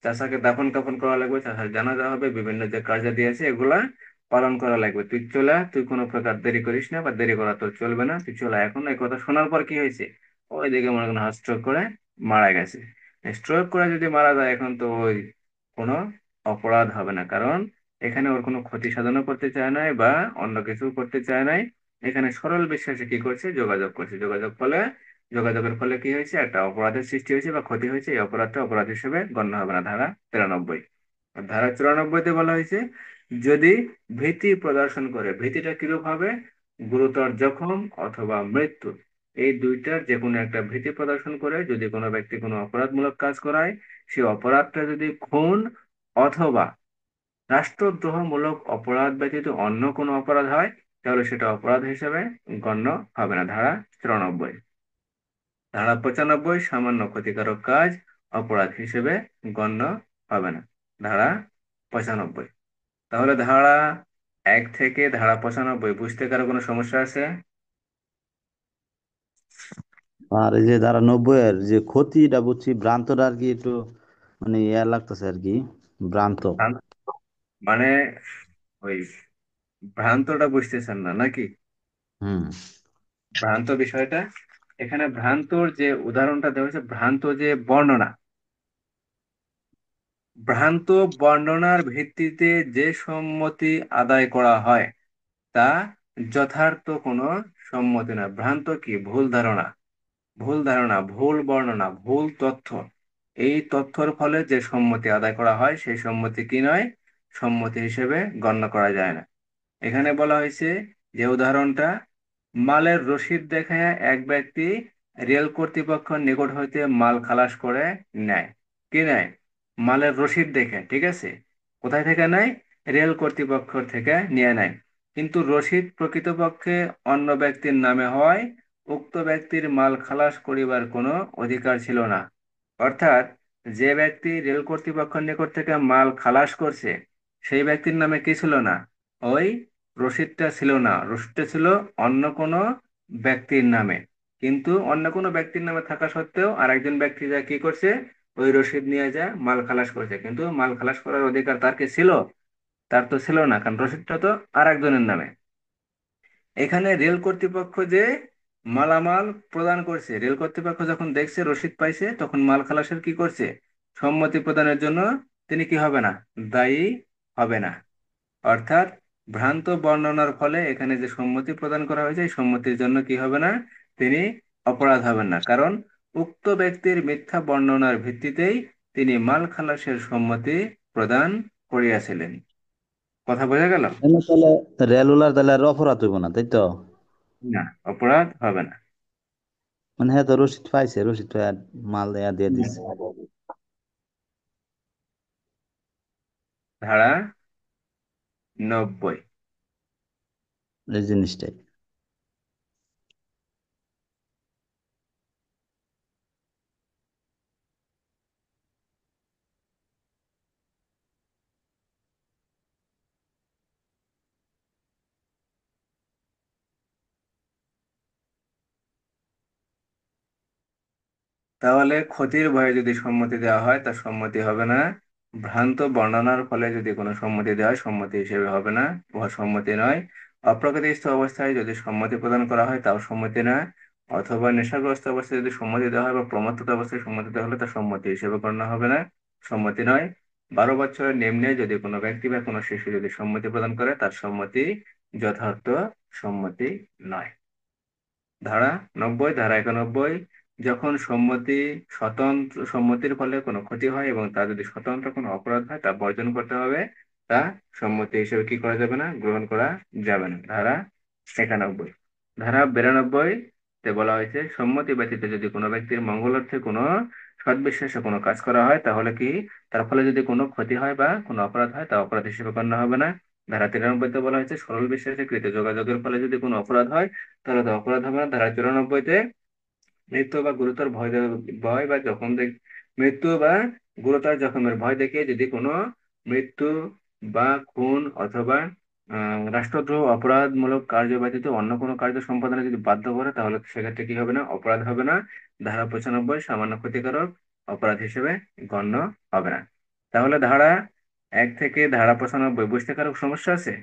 Speaker 1: চাচাকে দাফন কাফন করা লাগবে, চাচার জানাজা হবে, বিভিন্ন যে কার্যাদি আছে এগুলা পালন করা লাগবে, তুই চলে আয়, তুই কোনো প্রকার দেরি করিস না, বা দেরি করা তোর চলবে না, তুই চলে আয়। এখন এই কথা শোনার পর কি হয়েছে, ওইদিকে মনে করেন হার্ট স্ট্রোক করে মারা গেছে। স্ট্রোক করে যদি মারা যায়, এখন তো ওই কোনো অপরাধ হবে না, কারণ এখানে ওর কোনো ক্ষতি সাধনও করতে চায় নাই বা অন্য কিছু করতে চায় নাই। এখানে সরল বিশ্বাসে কি করছে, যোগাযোগ করছে, যোগাযোগের ফলে কি হয়েছে, একটা অপরাধের সৃষ্টি হয়েছে বা ক্ষতি হয়েছে, এই অপরাধটা অপরাধ হিসেবে গণ্য হবে না। ধারা 93। আর ধারা 94-তে বলা হয়েছে, যদি ভীতি প্রদর্শন করে, ভীতিটা কিরূপ হবে, গুরুতর জখম অথবা মৃত্যু, এই দুইটার যে কোনো একটা ভীতি প্রদর্শন করে যদি কোনো ব্যক্তি কোনো অপরাধমূলক কাজ করায়, সেই অপরাধটা যদি খুন অথবা রাষ্ট্রদ্রোহমূলক অপরাধ ব্যতীত অন্য কোনো অপরাধ হয়, তাহলে সেটা অপরাধ হিসেবে গণ্য হবে না। ধারা 94। ধারা 95, সামান্য ক্ষতিকারক কাজ অপরাধ হিসেবে গণ্য হবে না। ধারা 95। তাহলে ধারা 1 থেকে ধারা 95 বুঝতে কারো কোনো সমস্যা আছে?
Speaker 2: আর এই যে ধারা 90 এর যে ক্ষতিটা বুঝছি, ভ্রান্তটা আর কি একটু মানে ইয়া লাগতেছে আর কি, ভ্রান্ত।
Speaker 1: ভ্রান্ত মানে ওই ভ্রান্তটা বুঝতেছেন না নাকি?
Speaker 2: হুম।
Speaker 1: ভ্রান্ত বিষয়টা, এখানে ভ্রান্তর যে উদাহরণটা দেওয়া হয়েছে, ভ্রান্ত যে বর্ণনা, ভ্রান্ত বর্ণনার ভিত্তিতে যে সম্মতি আদায় করা হয় তা যথার্থ কোনো সম্মতি না। ভ্রান্ত কি, ভুল ধারণা, ভুল ধারণা, ভুল বর্ণনা, ভুল তথ্য, এই তথ্যর ফলে যে সম্মতি আদায় করা হয় সেই সম্মতি কি নয়, সম্মতি হিসেবে গণ্য করা যায় না। এখানে বলা হয়েছে যে উদাহরণটা, মালের রসিদ দেখায় এক ব্যক্তি রেল কর্তৃপক্ষের নিকট হইতে মাল খালাস করে নেয়। কি নেয়? মালের রসিদ দেখে, ঠিক আছে? কোথায় থেকে নেয়? রেল কর্তৃপক্ষ থেকে নিয়ে নেয়। কিন্তু রসিদ প্রকৃতপক্ষে অন্য ব্যক্তির নামে হয়, উক্ত ব্যক্তির মাল খালাস করিবার কোনো অধিকার ছিল না। অর্থাৎ যে ব্যক্তি রেল কর্তৃপক্ষের নিকট থেকে মাল খালাস করছে, সেই ব্যক্তির নামে কি ছিল না, ওই রসিদটা ছিল না, রসিদটা ছিল অন্য কোনো ব্যক্তির নামে। কিন্তু অন্য কোনো ব্যক্তির নামে থাকা সত্ত্বেও আরেকজন ব্যক্তি যা কি করছে, ওই রসিদ নিয়ে যা মাল খালাস করছে, কিন্তু মাল খালাস করার অধিকার তার কি ছিল? তার তো ছিল না, কারণ রসিদটা তো আরেকজনের নামে। এখানে রেল কর্তৃপক্ষ যে মালামাল প্রদান করছে, রেল কর্তৃপক্ষ যখন দেখছে রসিদ পাইছে, তখন মাল খালাসের কি করছে, সম্মতি প্রদানের জন্য তিনি কি হবে না, দায়ী হবে না। অর্থাৎ ভ্রান্ত বর্ণনার ফলে এখানে যে সম্মতি প্রদান করা হয়েছে, এই সম্মতির জন্য কি হবে না, তিনি অপরাধ হবেন না, কারণ উক্ত ব্যক্তির মিথ্যা বর্ণনার ভিত্তিতেই তিনি মাল খালাসের সম্মতি প্রদান করিয়াছিলেন। কথা বোঝা গেল?
Speaker 2: এমনি তাহলে রেলুলার তাহলে আর অপরাধ হইব না, তাই তো?
Speaker 1: না, অপরাধ হবে না।
Speaker 2: মানে হ্যাঁ, তো রসিদ পাইছে, রসিদ পাইয়া মাল দেয়া দিয়ে দিচ্ছে,
Speaker 1: ধারা 90।
Speaker 2: এই জিনিসটাই।
Speaker 1: তাহলে ক্ষতির ভয়ে যদি সম্মতি দেওয়া হয় তা সম্মতি হবে না। ভ্রান্ত বর্ণনার ফলে যদি কোনো সম্মতি দেওয়া হয় সম্মতি হিসেবে হবে না, উহা সম্মতি নয়। অপ্রকৃতিস্থ অবস্থায় যদি সম্মতি প্রদান করা হয় তাও সম্মতি না। অথবা নেশাগ্রস্ত অবস্থায় যদি সম্মতি দেওয়া হয় বা প্রমত্ততা অবস্থায় সম্মতি দেওয়া হলে তা সম্মতি হিসেবে গণ্য হবে না, সম্মতি নয়। 12 বছরের নিম্নে যদি কোনো ব্যক্তি বা কোনো শিশু যদি সম্মতি প্রদান করে তার সম্মতি যথার্থ সম্মতি নয়। ধারা 90, ধারা 91, যখন সম্মতির ফলে কোনো ক্ষতি হয় এবং তা যদি স্বতন্ত্র কোনো অপরাধ হয় তা বর্জন করতে হবে, তা সম্মতি হিসেবে কি করা যাবে না, গ্রহণ করা যাবে না। ধারা 91। ধারা 92 তে বলা হয়েছে সম্মতি ব্যতীত যদি কোনো ব্যক্তির মঙ্গলার্থে কোনো সদ্বিশ্বাসে কোনো কাজ করা হয় তাহলে কি তার ফলে যদি কোনো ক্ষতি হয় বা কোনো অপরাধ হয় তা অপরাধ হিসেবে গণ্য হবে না। ধারা 93 তে বলা হয়েছে সরল বিশ্বাসে কৃত যোগাযোগের ফলে যদি কোনো অপরাধ হয় তাহলে তো অপরাধ হবে না। ধারা 94-তে মৃত্যু বা গুরুতর ভয় বা জখম মৃত্যু বা গুরুতর জখমের ভয় দেখিয়ে যদি কোনো মৃত্যু বা খুন অথবা রাষ্ট্রদ্রোহ অপরাধমূলক কার্য ব্যতীত অন্য কোনো কার্য সম্পাদনে যদি বাধ্য করে তাহলে সেক্ষেত্রে কি হবে না, অপরাধ হবে না। ধারা 95 সামান্য ক্ষতিকারক অপরাধ হিসেবে গণ্য হবে না। তাহলে ধারা 1 থেকে ধারা 95 বুঝতে কারো সমস্যা আছে?